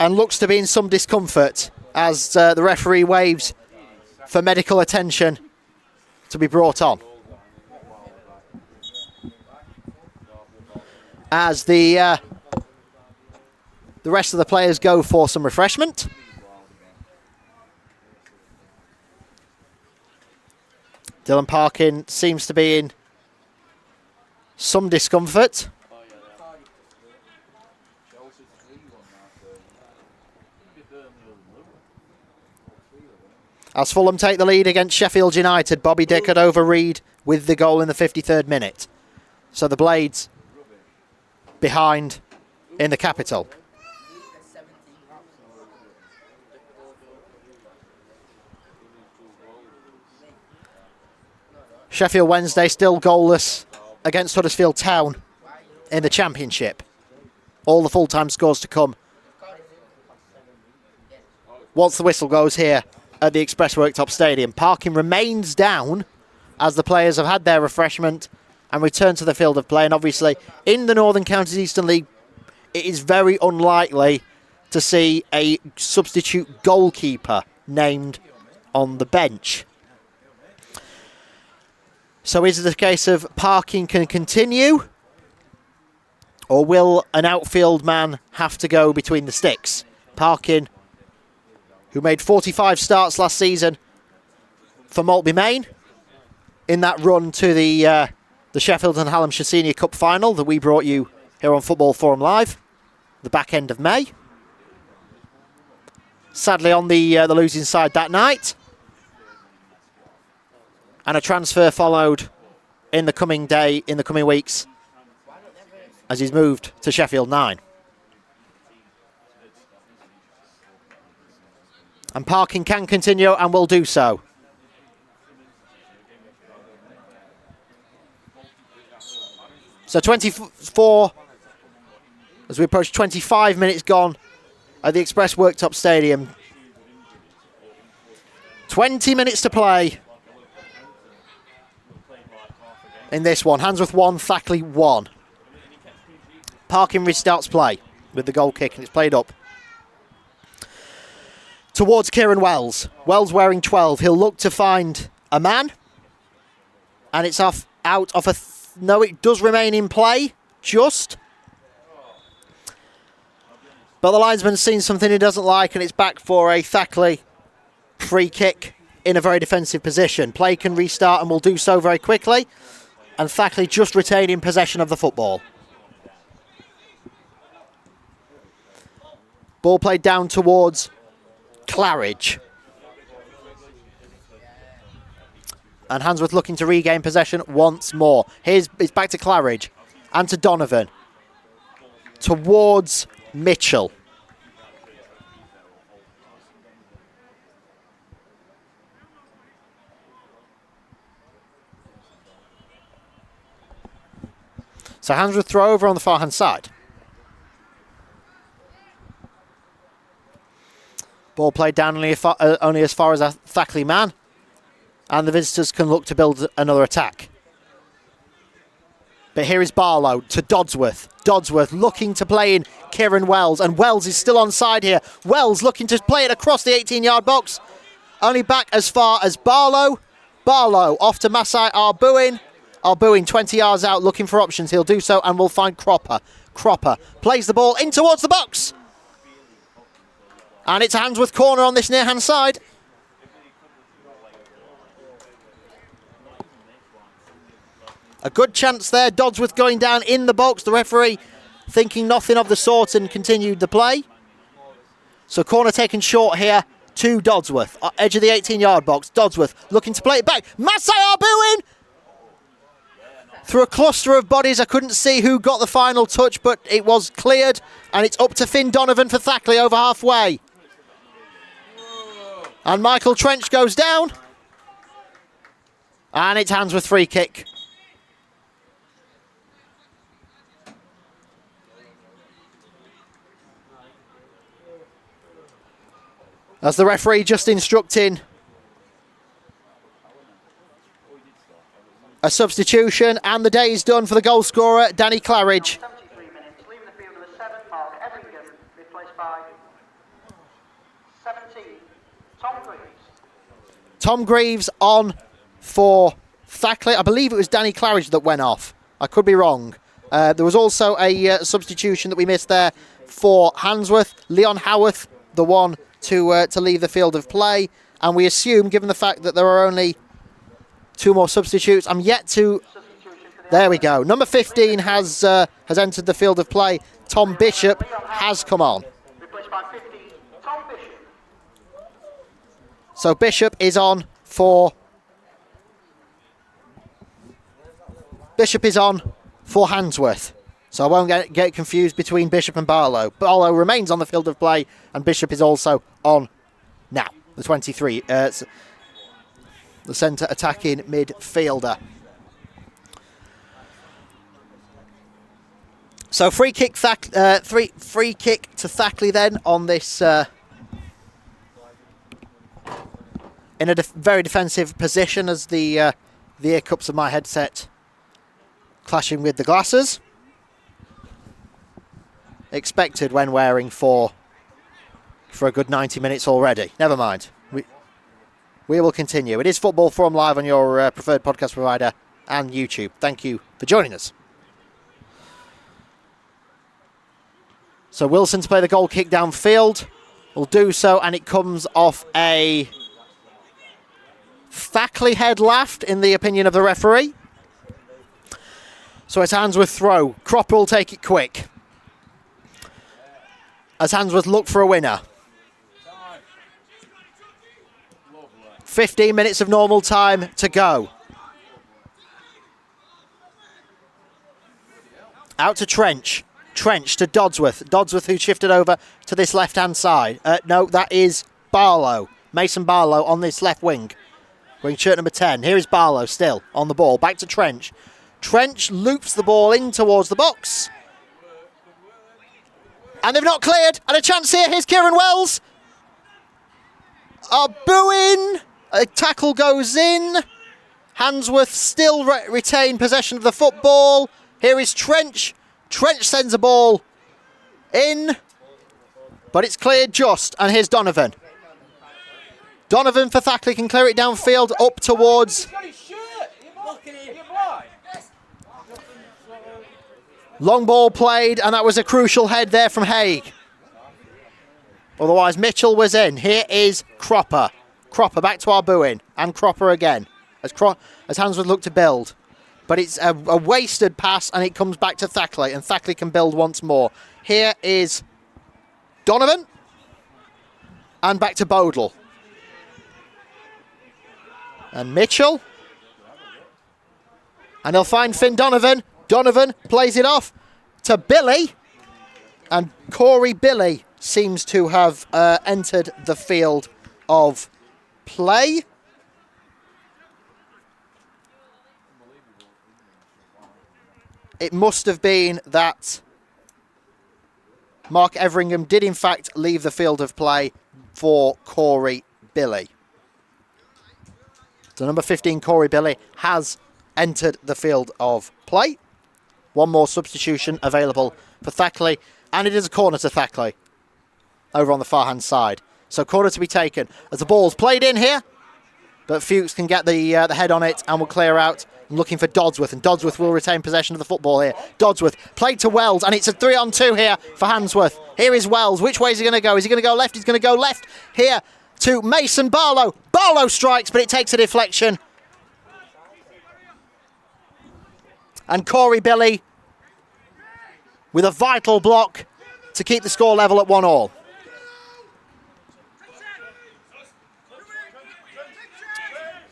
and looks to be in some discomfort as the referee waves for medical attention to be brought on. As the rest of the players go for some refreshment. Dylan Parkin seems to be in some discomfort. As Fulham take the lead against Sheffield United, Bobby Dickard over Reed with the goal in the 53rd minute. So the Blades behind in the capital. Sheffield Wednesday still goalless against Huddersfield Town in the Championship. All the full-time scores to come once the whistle goes here at the Express Worktops Stadium. Parkin remains down as the players have had their refreshment and return to the field of play. And obviously, in the Northern Counties Eastern League, it is very unlikely to see a substitute goalkeeper named on the bench. So is it a case of Parkin can continue, or will an outfield man have to go between the sticks? Parkin, who made 45 starts last season for Maltby Main in that run to the Sheffield and Hallamshire Senior Cup final that we brought you here on Football Forum Live, the back end of May. Sadly on the losing side that night. And a transfer followed in the coming weeks, as he's moved to Sheffield 9. And Parkin can continue and will do so. So 24, as we approach 25 minutes gone at the Express Worktops Stadium. 20 minutes to play in this one. Handsworth 1, Thackley 1. Parkin restarts play with the goal kick, and it's played up towards Kieran Wells. Wells wearing 12. He'll look to find a man, and it's out of a... No, it does remain in play, just. But the linesman's seen something he doesn't like, and it's back for a Thackley free kick in a very defensive position. Play can restart and will do so very quickly. And Thackley just retaining possession of the football. Ball played down towards Claridge. And Handsworth looking to regain possession once more. It's back to Claridge and to Donovan. Towards Mitchell. So Handsworth throw over on the far-hand side. Ball played down only as far as a Thackley man. And the visitors can look to build another attack. But here is Barlow to Dodsworth. Dodsworth looking to play in Kieran Wells. And Wells is still onside here. Wells looking to play it across the 18-yard box. Only back as far as Barlow. Barlow off to Masai Arbuin. Arbuin 20 yards out looking for options. He'll do so and will find Cropper. Cropper plays the ball in towards the box. And it's a Handsworth corner on this near-hand side. A good chance there. Dodsworth going down in the box. The referee thinking nothing of the sort and continued the play. So corner taken short here to Dodsworth. Edge of the 18-yard box. Dodsworth looking to play it back. Masai Arbuin! Through a cluster of bodies, I couldn't see who got the final touch, but it was cleared. And it's up to Finn Donovan for Thackley over halfway. And Michael Trench goes down. And it's Handsworth free kick. As the referee just instructing a substitution, and the day is done for the goal scorer, Danny Claridge. 73 minutes, leaving the field with a 7, Mark Everingham, replaced by 17, Tom Greaves. Tom Greaves on for Thackley. I believe it was Danny Claridge that went off. I could be wrong. There was also a substitution that we missed there for Handsworth. Leon Howarth, the one to leave the field of play. And we assume, given the fact that there are only 2 more substitutes, I'm yet to... There we go. Number 15 has entered the field of play. Tom Bishop has come on. Replaced by 15, Tom Bishop. So Bishop is on for... Bishop is on for Handsworth. So I won't get confused between Bishop and Barlow. Barlow remains on the field of play, and Bishop is also on now. The 23, the centre attacking midfielder. So free kick to Thackley then on this in a very defensive position as the ear cups of my headset clashing with the glasses. Expected when wearing for a good 90 minutes already. Never mind. We will continue. It is Football Forum Live on your preferred podcast provider and YouTube. Thank you for joining us. So Wilson to play the goal kick downfield. Will do so, and it comes off a Thackley head laughed, in the opinion of the referee. So it's Handsworth throw. Cropper will take it quick. As Handsworth look for a winner. 15 minutes of normal time to go. Out to Trench. Trench to Dodsworth. Dodsworth who shifted over to this left-hand side. No, that is Barlow. Mason Barlow on this left wing. Wearing shirt number 10. Here is Barlow still on the ball. Back to Trench. Trench loops the ball in towards the box. And they've not cleared. And a chance here. Here's Kieran Wells. Booing. A tackle goes in. Handsworth still retain possession of the football. Here is Trench. Trench sends a ball in. But it's cleared just. And here's Donovan. Donovan for Thackley can clear it downfield up towards... Long ball played, and that was a crucial head there from Haig. Otherwise, Mitchell was in. Here is Cropper. Cropper back to Arbuin, and Cropper again. As Handsworth look to build. But it's a wasted pass, and it comes back to Thackley, and Thackley can build once more. Here is Donovan, and back to Bodle. And Mitchell. And they'll find Finn Donovan. Donovan plays it off to Billy. And Corey Billy seems to have entered the field of play. It must have been that Mark Everingham did in fact leave the field of play. for Corey Billy. So number 15, Corey Billy, has entered the field of play. One more substitution available for Thackley, and it is a corner to Thackley over on the far-hand side. So corner to be taken as the ball's played in here, but Fuchs can get the head on it and will clear out. Looking for Dodsworth, and Dodsworth will retain possession of the football here. Dodsworth played to Wells, and it's a 3-on-2 here for Handsworth. Here is Wells. Which way is he going to go? Is he going to go left? He's going to go left here to Mason Barlow. Barlow strikes, but it takes a deflection. And Corey Billy with a vital block to keep the score level at 1-1.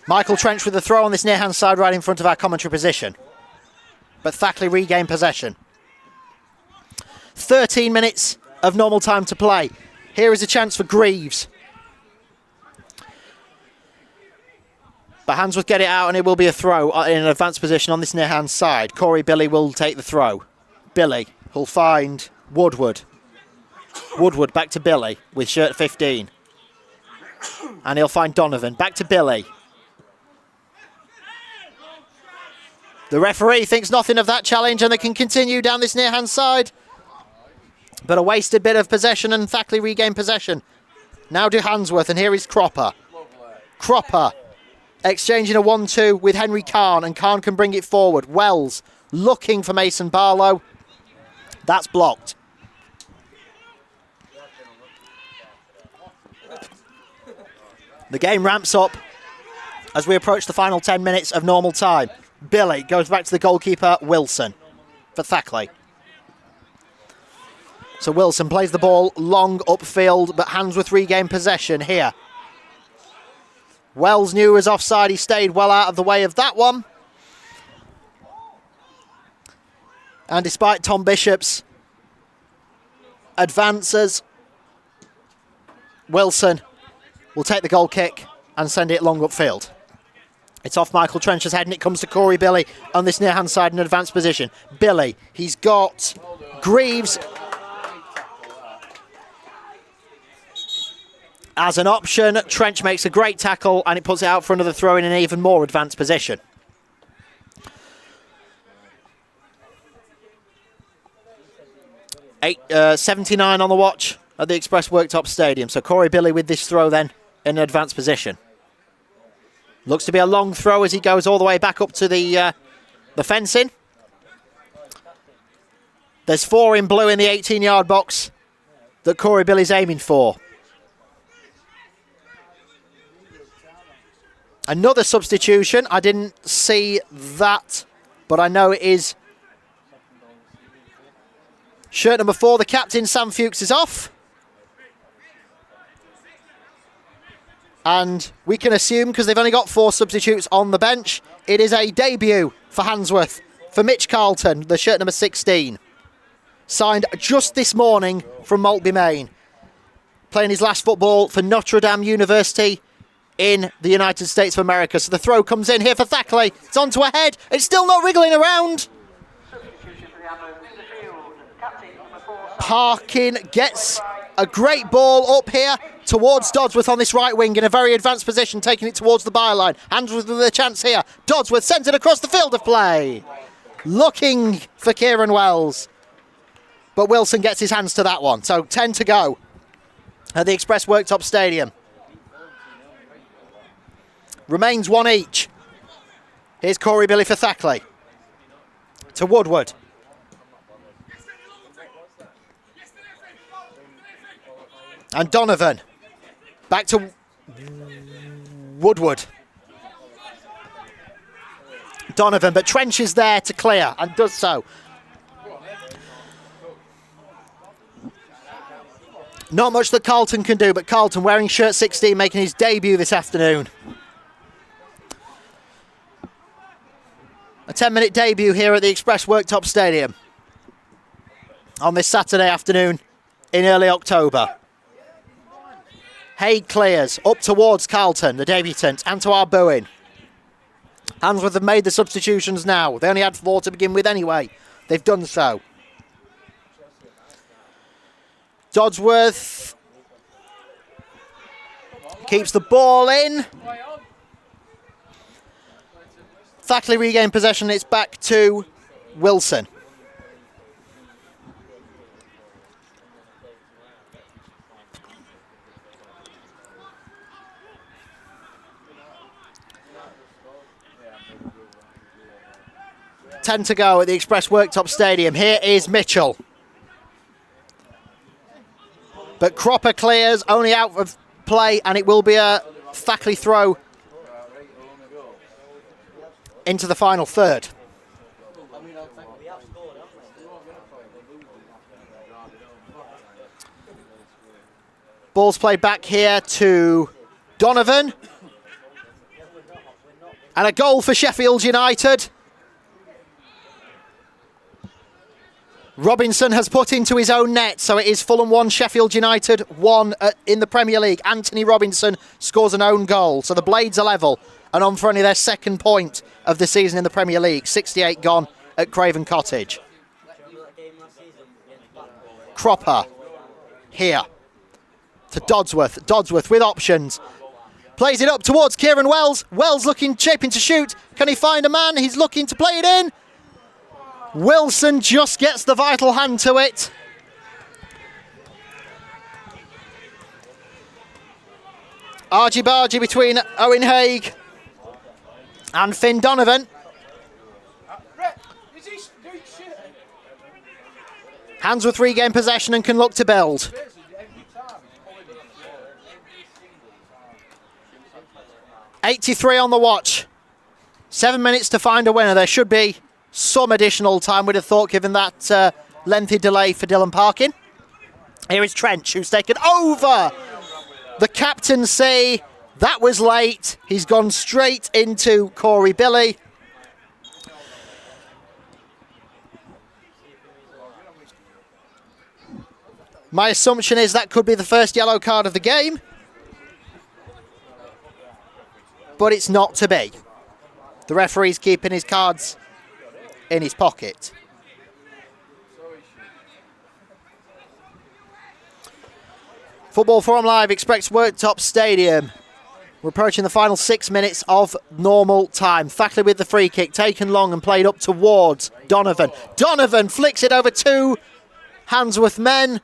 Michael Trench with the throw on this near-hand side right in front of our commentary position. But Thackley regained possession. 13 minutes of normal time to play. Here is a chance for Greaves. But Handsworth get it out and it will be a throw in an advanced position on this near-hand side. Corey Billy will take the throw. Billy will find Woodward. Woodward back to Billy with shirt 15. And he'll find Donovan. Back to Billy. The referee thinks nothing of that challenge and they can continue down this near-hand side. But a wasted bit of possession and Thackley regain possession. Now to Handsworth, and here is Cropper. Cropper exchanging a 1-2 with Henry Kahn, and Kahn can bring it forward. Wells looking for Mason Barlow. That's blocked. The game ramps up as we approach the final 10 minutes of normal time. Billy goes back to the goalkeeper, Wilson, for Thackley. So Wilson plays the ball long upfield, but Handsworth regain possession here. Wells knew he was offside. He stayed well out of the way of that one. And despite Tom Bishop's advances, Wilson will take the goal kick and send it long upfield. It's off Michael Trench's head and it comes to Corey Billy on this near-hand side in advanced position. Billy, he's got Greaves as an option. Trench makes a great tackle and it puts it out for another throw in an even more advanced position. 79 on the watch at the Express Worktops Stadium. So Corey Billy with this throw then in an advanced position. Looks to be a long throw as he goes all the way back up to the fencing. There's 4 in blue in the 18-yard box that Corey Billy's aiming for. Another substitution. I didn't see that, but I know it is shirt number 4, the captain, Sam Fuchs, is off. And we can assume, because they've only got 4 substitutes on the bench, it is a debut for Handsworth, for Mitch Carlton, the shirt number 16. Signed just this morning from Maltby, Maine. Playing his last football for Notre Dame University in the United States of America. So the throw comes in here for Thackley. It's onto a head. It's still not wriggling around. Parkin gets a great ball up here towards Dodsworth on this right wing in a very advanced position, taking it towards the byline. Handsworth with a chance here. Dodsworth sends it across the field of play. Looking for Kieran Wells. But Wilson gets his hands to that one. So 10 to go at the Express Worktops Stadium. Remains 1 each. Here's Corey Billy for Thackley. To Woodward. And Donovan. Back to Woodward. Donovan, but Trench is there to clear and does so. Not much that Carlton can do, but Carlton wearing shirt 16, making his debut this afternoon. A 10-minute debut here at the Express Worktops Stadium on this Saturday afternoon in early October. Haig clears up towards Carlton, the debutant, and to our booing. Handsworth have made the substitutions now. They only had 4 to begin with anyway. They've done so. Dodsworth keeps the ball in. Thackley regain possession. It's back to Wilson. Ten to go at the Express Worktops Stadium. Here is Mitchell. But Cropper clears, only out of play, and it will be a Thackley throw into the final third. Ball's played back here to Donovan. And a goal for Sheffield United. Robinson has put into his own net, so it is Fulham 1, Sheffield United 1 in the Premier League. Anthony Robinson scores an own goal, so the Blades are level and on for only their second point of the season in the Premier League. 68 gone at Craven Cottage. Cropper here to Dodsworth. Dodsworth with options. Plays it up towards Kieran Wells. Wells shaping to shoot. Can he find a man? He's looking to play it in. Wilson just gets the vital hand to it. Argy-bargy between Owen Haig and Finn Donovan. Handsworth regain possession and can look to build. .83 on the watch. 7 minutes to find a winner. There should be some additional time, we'd have thought, given that lengthy delay for Dylan Parkin. Here is Trench, who's taken over the captaincy. That was late. He's gone straight into Corey Billy. My assumption is that could be the first yellow card of the game. But it's not to be. The referee's keeping his cards in his pocket. Football Forum Live, Express Worktops Stadium. We're approaching the final 6 minutes of normal time. Thackley with the free kick, taken long and played up towards Donovan. Donovan flicks it over to Handsworth men.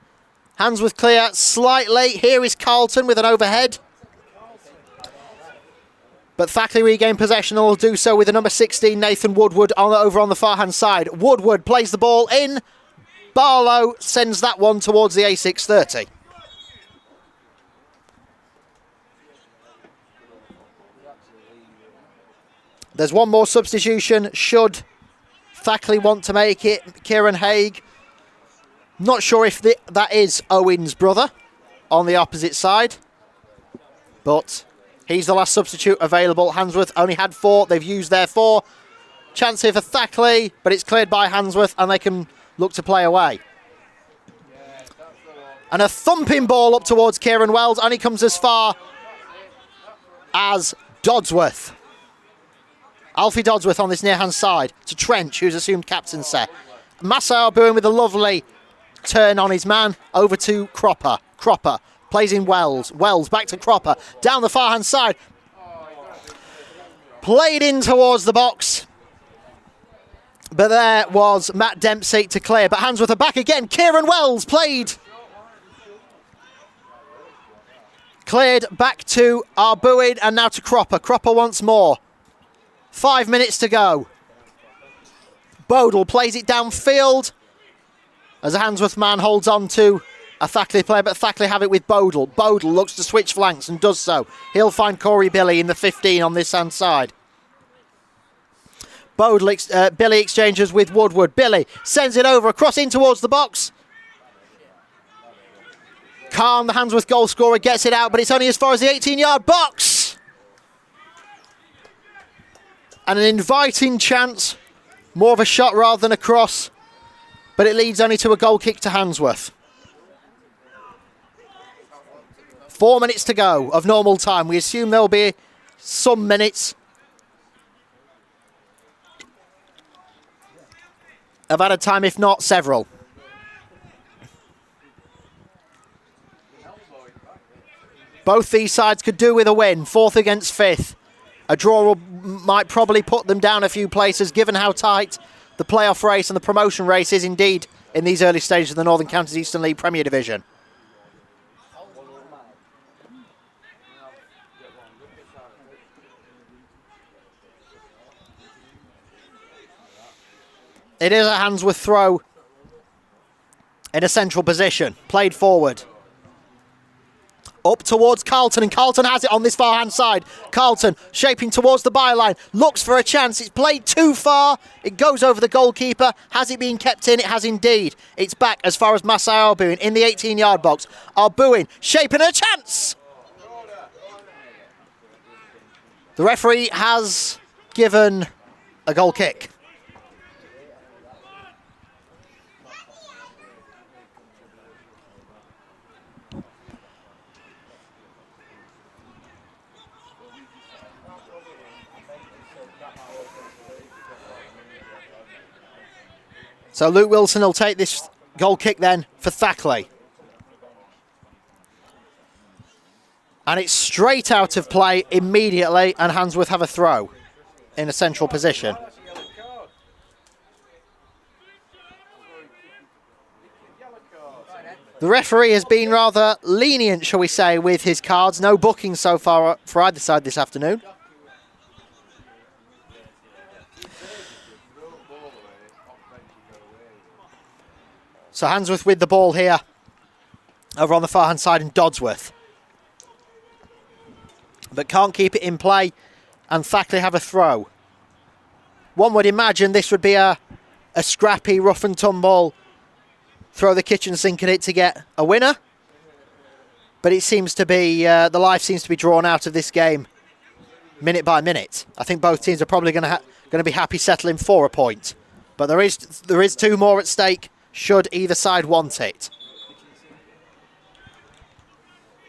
Handsworth clear slightly. Here is Carlton with an overhead. But Thackley regain possession and will do so with the number 16, Nathan Woodward, over on the far-hand side. Woodward plays the ball in. Barlow sends that one towards the A630. There's one more substitution should Thackley want to make it. Kieran Haig. Not sure if that is Owen's brother on the opposite side. But he's the last substitute available. Handsworth only had 4. They've used their 4. Chance here for Thackley, but it's cleared by Handsworth and they can look to play away. And a thumping ball up towards Kieran Wells. Only comes as far as Dodsworth. Alfie Dodsworth on this near-hand side to Trench, who's assumed captaincy. Massar Boone with a lovely turn on his man. Over to Cropper. Cropper plays in Wells. Wells back to Cropper. Down the far-hand side. Played in towards the box. But there was Matt Dempsey to clear. But Handsworth are back again. Kieran Wells played. Cleared back to Arbuin and now to Cropper. Cropper once more. 5 minutes to go. Bodle plays it downfield as a Handsworth man holds on to a Thackley player, but Thackley have it with Bodle. Bodle looks to switch flanks and does so. He'll find Corey Billy in the 15 on this hand side. Billy exchanges with Woodward. Billy sends it over, across in towards the box. Khan, the Handsworth goal scorer, gets it out, but it's only as far as the 18-yard box. And an inviting chance, more of a shot rather than a cross, but it leads only to a goal kick to Handsworth. 4 minutes to go of normal time. We assume there'll be some minutes of added time, if not several. Both these sides could do with a win, 4th against 5th. A draw might probably put them down a few places, given how tight the playoff race and the promotion race is indeed in these early stages of the Northern Counties Eastern League Premier Division. It is a Handsworth throw in a central position, played forward. Up towards Carlton, and Carlton has it on this far-hand side. Carlton shaping towards the byline, looks for a chance. It's played too far. It goes over the goalkeeper. Has it been kept in? It has indeed. It's back as far as Masai Arbuin in the 18-yard box. Arbuin shaping a chance. The referee has given a goal kick. So Luke Wilson will take this goal kick then for Thackley. And it's straight out of play immediately, and Handsworth have a throw in a central position. The referee has been rather lenient, shall we say, with his cards. No bookings so far for either side this afternoon. So Handsworth with the ball here over on the far-hand side in Dodsworth. But can't keep it in play, and Thackley have a throw. One would imagine this would be a scrappy, rough and tumble, throw the kitchen sink at it to get a winner. But it seems to be, the life seems to be drawn out of this game minute by minute. I think both teams are probably going to be happy settling for a point. But there is 2 more at stake, should either side want it.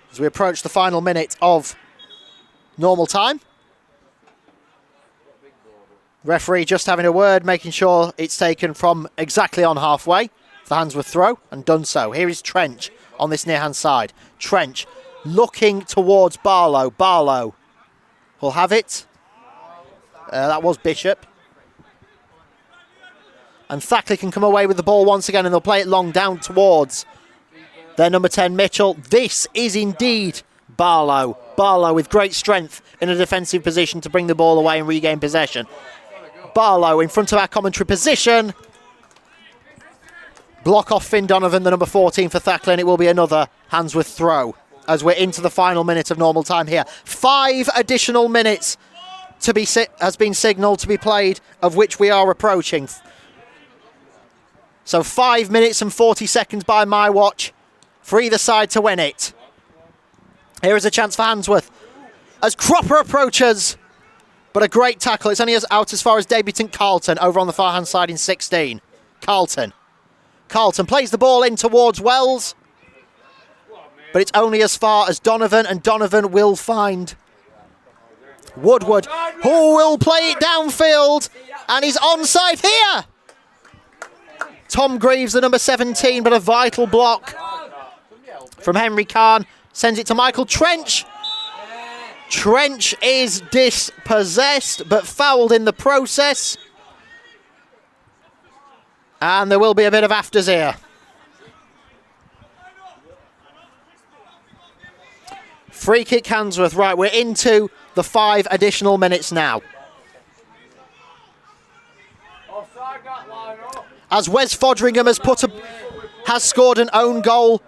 As we approach the final minute of normal time. Referee just having a word, making sure it's taken from exactly on halfway. The Handsworth throw, and done so. Here is Trench on this near-hand side. Trench looking towards Barlow. Barlow will have it. That was Bishop. And Thackley can come away with the ball once again, and they'll play it long down towards their number 10, Mitchell. This is indeed Barlow. Barlow with great strength in a defensive position to bring the ball away and regain possession. Barlow in front of our commentary position. Block off Finn Donovan, the number 14 for Thackley, and it will be another Handsworth throw as we're into the final minute of normal time here. 5 additional minutes has been signalled to be played, of which we are approaching. So 5 minutes and 40 seconds by my watch for either side to win it. Here is a chance for Handsworth as Cropper approaches, but a great tackle. It's only out as far as debutant Carlton over on the far-hand side in 16. Carlton plays the ball in towards Wells, but it's only as far as Donovan, and Donovan will find Woodward, who will play it downfield, and he's onside here. Tom Greaves, the number 17, but a vital block from Henry Kahn. Sends it to Michael Trench. Trench is dispossessed, but fouled in the process. And there will be a bit of afters here. Free kick Handsworth. Right, we're into the 5 additional minutes now. As Wes Fodringham has scored an own goal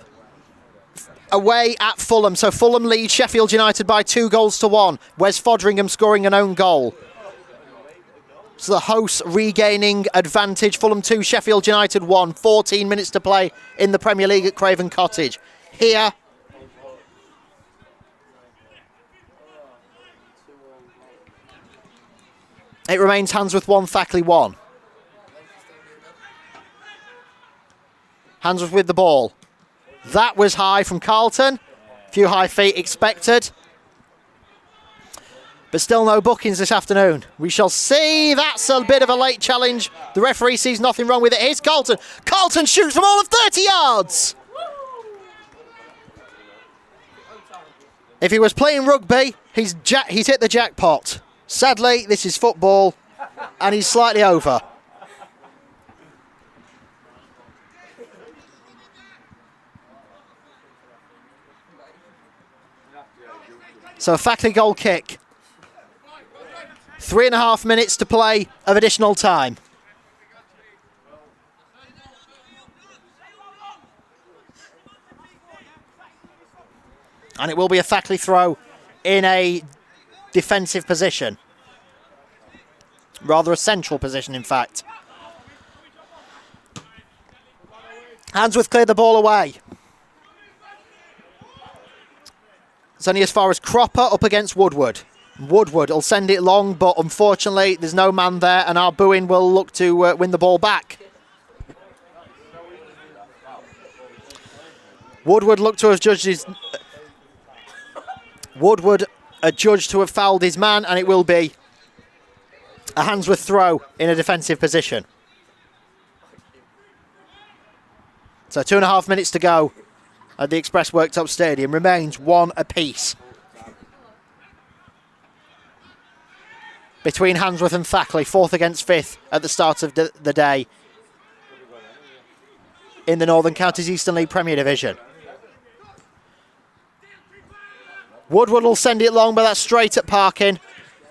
away at Fulham. So Fulham lead Sheffield United by 2-1. Wes Fodringham scoring an own goal. So the hosts regaining advantage. Fulham 2, Sheffield United 1. 14 minutes to play in the Premier League at Craven Cottage. Here, it remains Handsworth 1, Thackley 1. Handsworth with the ball. That was high from Carlton. A few high feet expected. But still no bookings this afternoon. We shall see. That's a bit of a late challenge. The referee sees nothing wrong with it. Here's Carlton. Carlton shoots from all of 30 yards. If he was playing rugby, he's hit the jackpot. Sadly, this is football, and he's slightly over. So Thackley goal kick. 3.5 minutes to play of additional time. And it will be a Thackley throw in a defensive position. Rather a central position, in fact. Handsworth cleared the ball away. It's only as far as Cropper up against Woodward. Woodward will send it long, but unfortunately there's no man there, and our Bowen will look to win the ball back. Woodward looked to have judged his... Woodward adjudged to have fouled his man, and it will be a Handsworth throw in a defensive position. So 2.5 minutes to go at the Express Worktops Stadium. Remains 1 apiece between Handsworth and Thackley, 4th against 5th at the start of the day in the Northern Counties Eastern League Premier Division. Woodward will send it long, but that's straight at Parkin.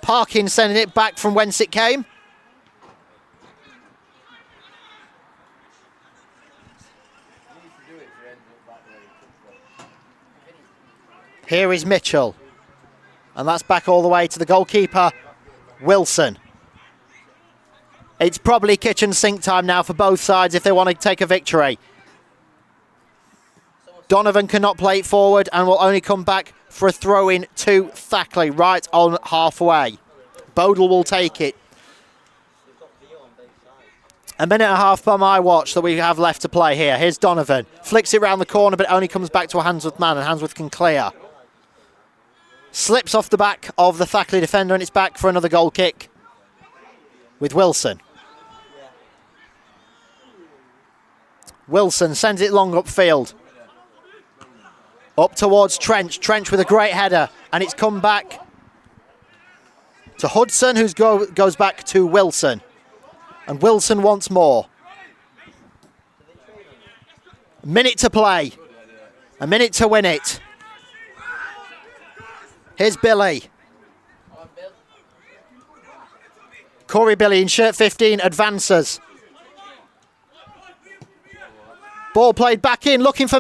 Parkin sending it back from whence it came. Here is Mitchell. And that's back all the way to the goalkeeper, Wilson. It's probably kitchen sink time now for both sides if they want to take a victory. Donovan cannot play it forward and will only come back for a throw-in to Thackley right on halfway. Bodle will take it. A minute and a half by my watch that we have left to play here. Here's Donovan. Flicks it round the corner, but it only comes back to a Handsworth man, and Handsworth can clear. Slips off the back of the Thackley defender, and it's back for another goal kick with Wilson. Wilson sends it long upfield. Up towards Trench. Trench with a great header, and it's come back to Hudson, who goes back to Wilson. And Wilson once more. A minute to play. A minute to win it. Here's Billy. Corey Billy in shirt 15 advances. Ball played back in, looking for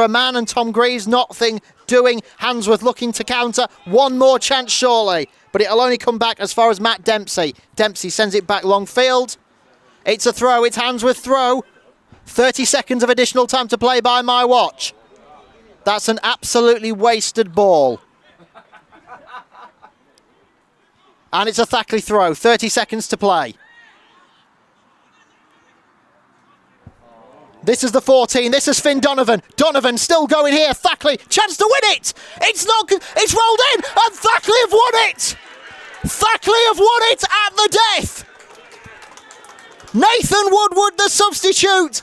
a man, and Tom Greaves, nothing doing. Handsworth looking to counter. One more chance surely, but it'll only come back as far as Matt Dempsey. Dempsey sends it back long field. It's a throw, it's Handsworth throw. 30 seconds of additional time to play by my watch. That's an absolutely wasted ball. And it's a Thackley throw, 30 seconds to play. This is the 14. This is Finn Donovan. Donovan still going here. Thackley, chance to win it. It's rolled in, and Thackley have won it. Thackley have won it at the death. Nathan Woodward, the substitute,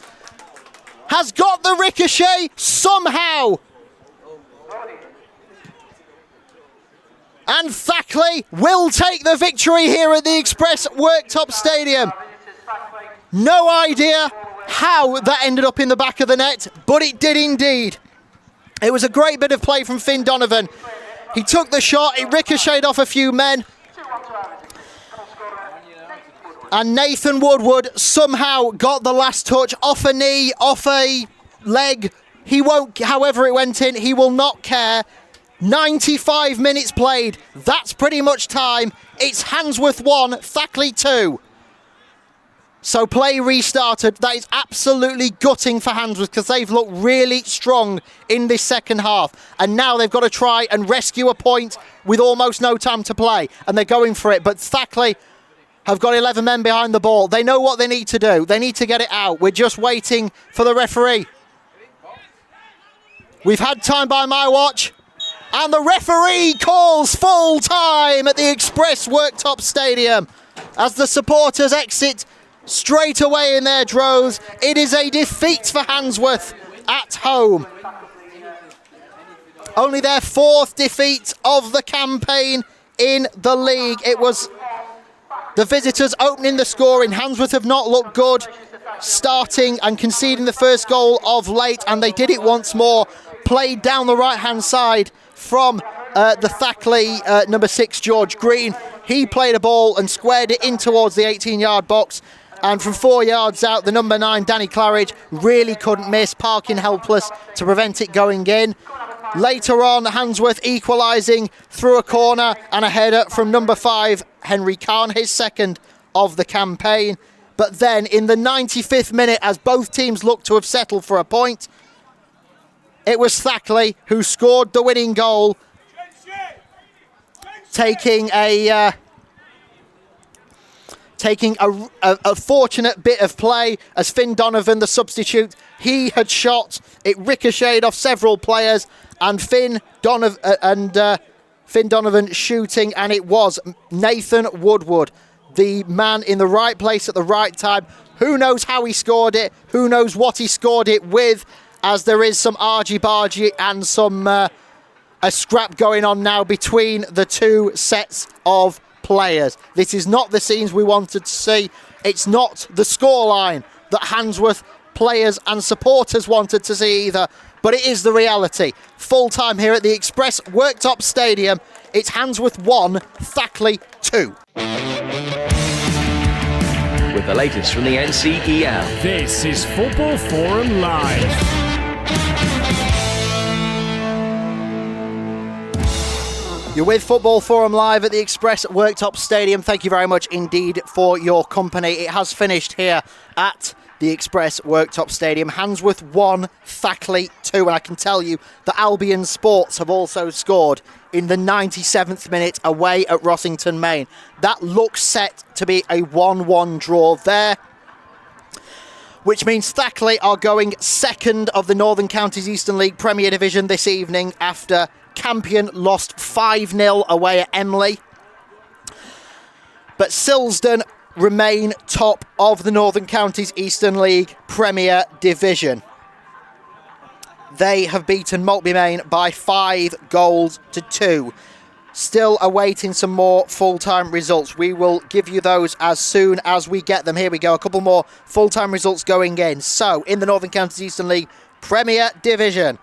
has got the ricochet somehow. And Thackley will take the victory here at the Express Worktops Stadium. No idea how that ended up in the back of the net, but it did indeed. It was a great bit of play from Finn Donovan. He took the shot, it ricocheted off a few men. And Nathan Woodward somehow got the last touch off a knee, off a leg. He won't, however it went in, he will not care. 95 minutes played. That's pretty much time. It's Handsworth 1, Thackley 2. So play restarted. That is absolutely gutting for Handsworth because they've looked really strong in this second half. And now they've got to try and rescue a point with almost no time to play. And they're going for it. But Thackley have got 11 men behind the ball. They know what they need to do. They need to get it out. We're just waiting for the referee. We've had time by my watch. And the referee calls full time at the Express Worktops Stadium as the supporters exit straight away in their droves. It is a defeat for Handsworth at home. Only their 4th defeat of the campaign in the league. It was the visitors opening the scoring. Handsworth have not looked good, starting and conceding the first goal of late, and they did it once more. Played down the right-hand side from the Thackley number 6, George Green. He played a ball and squared it in towards the 18-yard box. And from 4 yards out, the number 9, Danny Claridge, really couldn't miss, parking helpless to prevent it going in. Later on, Handsworth equalising through a corner and a header from number 5, Henry Khan, his 2nd of the campaign. But then in the 95th minute, as both teams looked to have settled for a point, it was Thackley who scored the winning goal, taking a fortunate bit of play as Finn Donovan, the substitute, he had shot. It ricocheted off several players, and Finn Donovan shooting, and it was Nathan Woodward, the man in the right place at the right time. Who knows how he scored it? Who knows what he scored it with? As there is some argy-bargy and some a scrap going on now between the two sets of players. This is not the scenes we wanted to see. It's not the scoreline that Handsworth players and supporters wanted to see either, but it is the reality. Full time here at the Express Worktops Stadium. It's Handsworth 1, Thackley 2. With the latest from the NCEL. This is Football Forum Live. You're with Football Forum Live at the Express Worktops Stadium. Thank you very much indeed for your company. It has finished here at the Express Worktops Stadium. Handsworth 1, Thackley 2. And I can tell you that Albion Sports have also scored in the 97th minute away at Rossington Main. That looks set to be a 1-1 draw there, which means Thackley are going 2nd of the Northern Counties Eastern League Premier Division this evening after Campion lost 5-0 away at Emley. But Silsden remain top of the Northern Counties Eastern League Premier Division. They have beaten Maltby Main by 5-2. Still awaiting some more full-time results. We will give you those as soon as we get them. Here we go, a couple more full-time results going in. So, in the Northern Counties Eastern League Premier Division,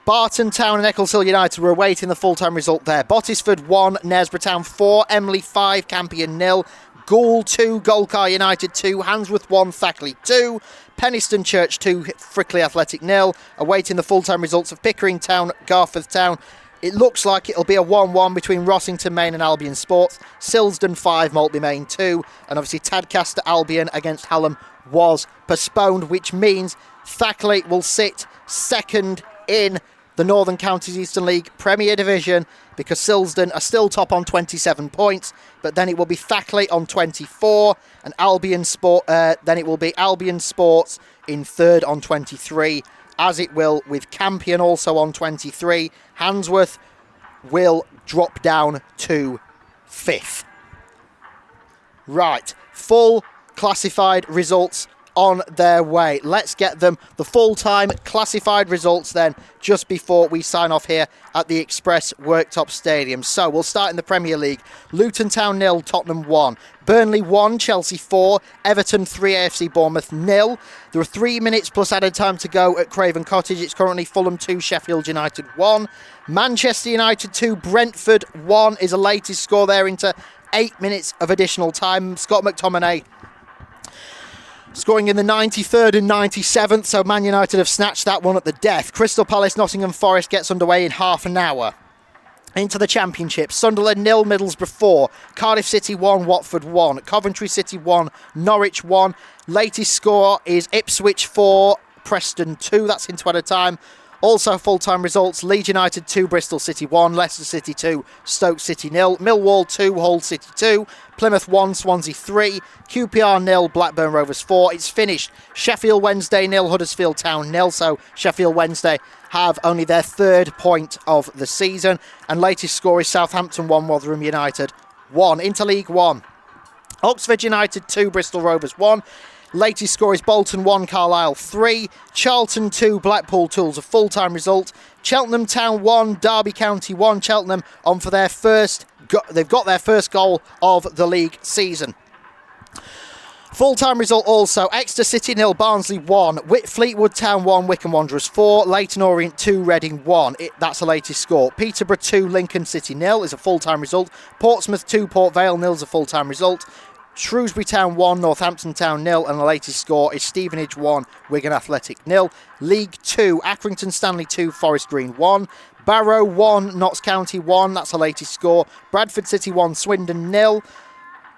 Barton Town and Eccleshill United were awaiting the full-time result there. Bottisford 1, Knaresborough Town 4, Emley 5, Campion 0, Goole 2, Golcar United 2, Handsworth 1, Thackley 2, Penistone Church 2, Frickley Athletic 0, awaiting the full-time results of Pickering Town, Garforth Town. It looks like it'll be a 1-1 between Rossington Main and Albion Sports. Silsden 5, Maltby Main 2, and obviously Tadcaster Albion against Hallam was postponed, which means Thackley will sit 2nd in the Northern Counties Eastern League Premier Division, because Silsden are still top on 27 points, but then it will be Thackley on 24, and then it will be Albion Sports in 3rd on 23, as it will with Campion also on 23. Handsworth will drop down to 5th. Right, full classified results on their way. Let's get them, the full-time classified results then, just before we sign off here at the Express Worktops Stadium. So we'll start in the Premier League. Luton Town 0, Tottenham 1. Burnley 1, Chelsea 4. Everton 3, AFC Bournemouth 0. There are 3 minutes plus added time to go at Craven Cottage. It's currently Fulham 2, Sheffield United 1. Manchester United 2, Brentford 1 is the latest score there into 8 minutes of additional time. Scott McTominay scoring in the 93rd and 97th, so Man United have snatched that one at the death. Crystal Palace, Nottingham Forest gets underway in half an hour. Into the Championship, Sunderland 0, Middlesbrough 4, Cardiff City 1, Watford 1, Coventry City 1, Norwich 1. Latest score is Ipswich 4, Preston 2, that's into added time. Also full-time results, Leeds United 2, Bristol City 1, Leicester City 2, Stoke City 0, Millwall 2, Hull City 2, Plymouth 1, Swansea 3, QPR 0, Blackburn Rovers 4. It's finished. Sheffield Wednesday 0, Huddersfield Town 0, so Sheffield Wednesday have only their 3rd point of the season. And latest score is Southampton 1, Rotherham United 1. Into League 1, Oxford United 2, Bristol Rovers 1. Latest score is Bolton 1, Carlisle 3. Charlton 2, Blackpool 2 is a full-time result. Cheltenham Town 1, Derby County 1. Cheltenham on for their they've got their first goal of the league season. Full-time result also, Exeter City 0, Barnsley 1, Fleetwood Town 1, Wycombe Wanderers 4, Leyton Orient 2, Reading 1. That's the latest score. Peterborough 2, Lincoln City 0 is a full-time result. Portsmouth 2, Port Vale 0 is a full-time result. Shrewsbury Town 1, Northampton Town 0, and the latest score is Stevenage 1, Wigan Athletic 0. League 2, Accrington Stanley 2, Forest Green 1. Barrow 1, Notts County 1, that's the latest score. Bradford City 1, Swindon 0.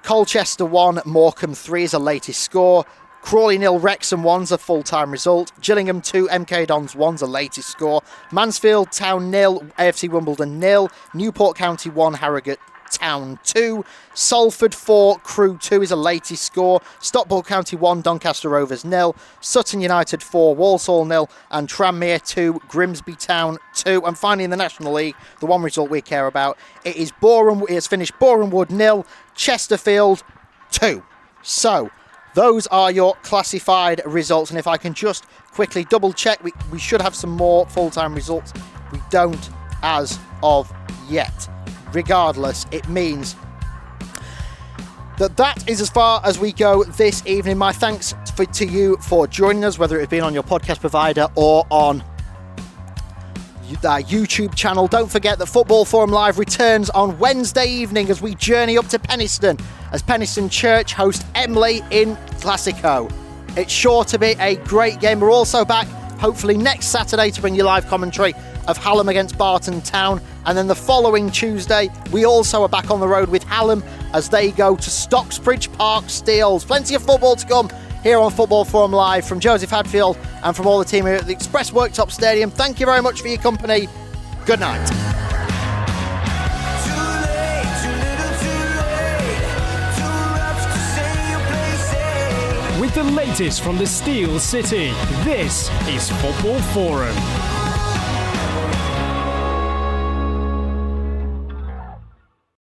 Colchester 1, Morecambe 3 is the latest score. Crawley 0, Wrexham 1's a full-time result. Gillingham 2, MK Dons 1's the latest score. Mansfield Town 0, AFC Wimbledon 0. Newport County 1, Harrogate Town 2. Salford 4, Crewe 2 is the latest score. Stockport County 1, Doncaster Rovers 0. Sutton United 4, Walsall 0. And Tranmere 2, Grimsby Town 2. And finally in the National League, the one result we care about, it has finished Boreham Wood 0, Chesterfield 2. So those are your classified results, and if I can just quickly double check, we should have some more full-time results. We don't as of yet. Regardless, it means that is as far as we go this evening. My thanks to you for joining us, whether it has been on your podcast provider or on our YouTube channel. Don't forget that Football Forum Live returns on Wednesday evening as we journey up to Penistone as Penistone Church host Emley in Classico. It's sure to be a great game. We're also back hopefully next Saturday to bring you live commentary of Hallam against Barton Town, and then the following Tuesday we also are back on the road with Hallam as they go to Stocksbridge Park Steels. Plenty of football to come here on Football Forum Live. From Joseph Hadfield and from all the team here at the Express Worktops Stadium, thank you very much for your company. Good night. With the latest from the Steel City, this is Football Forum.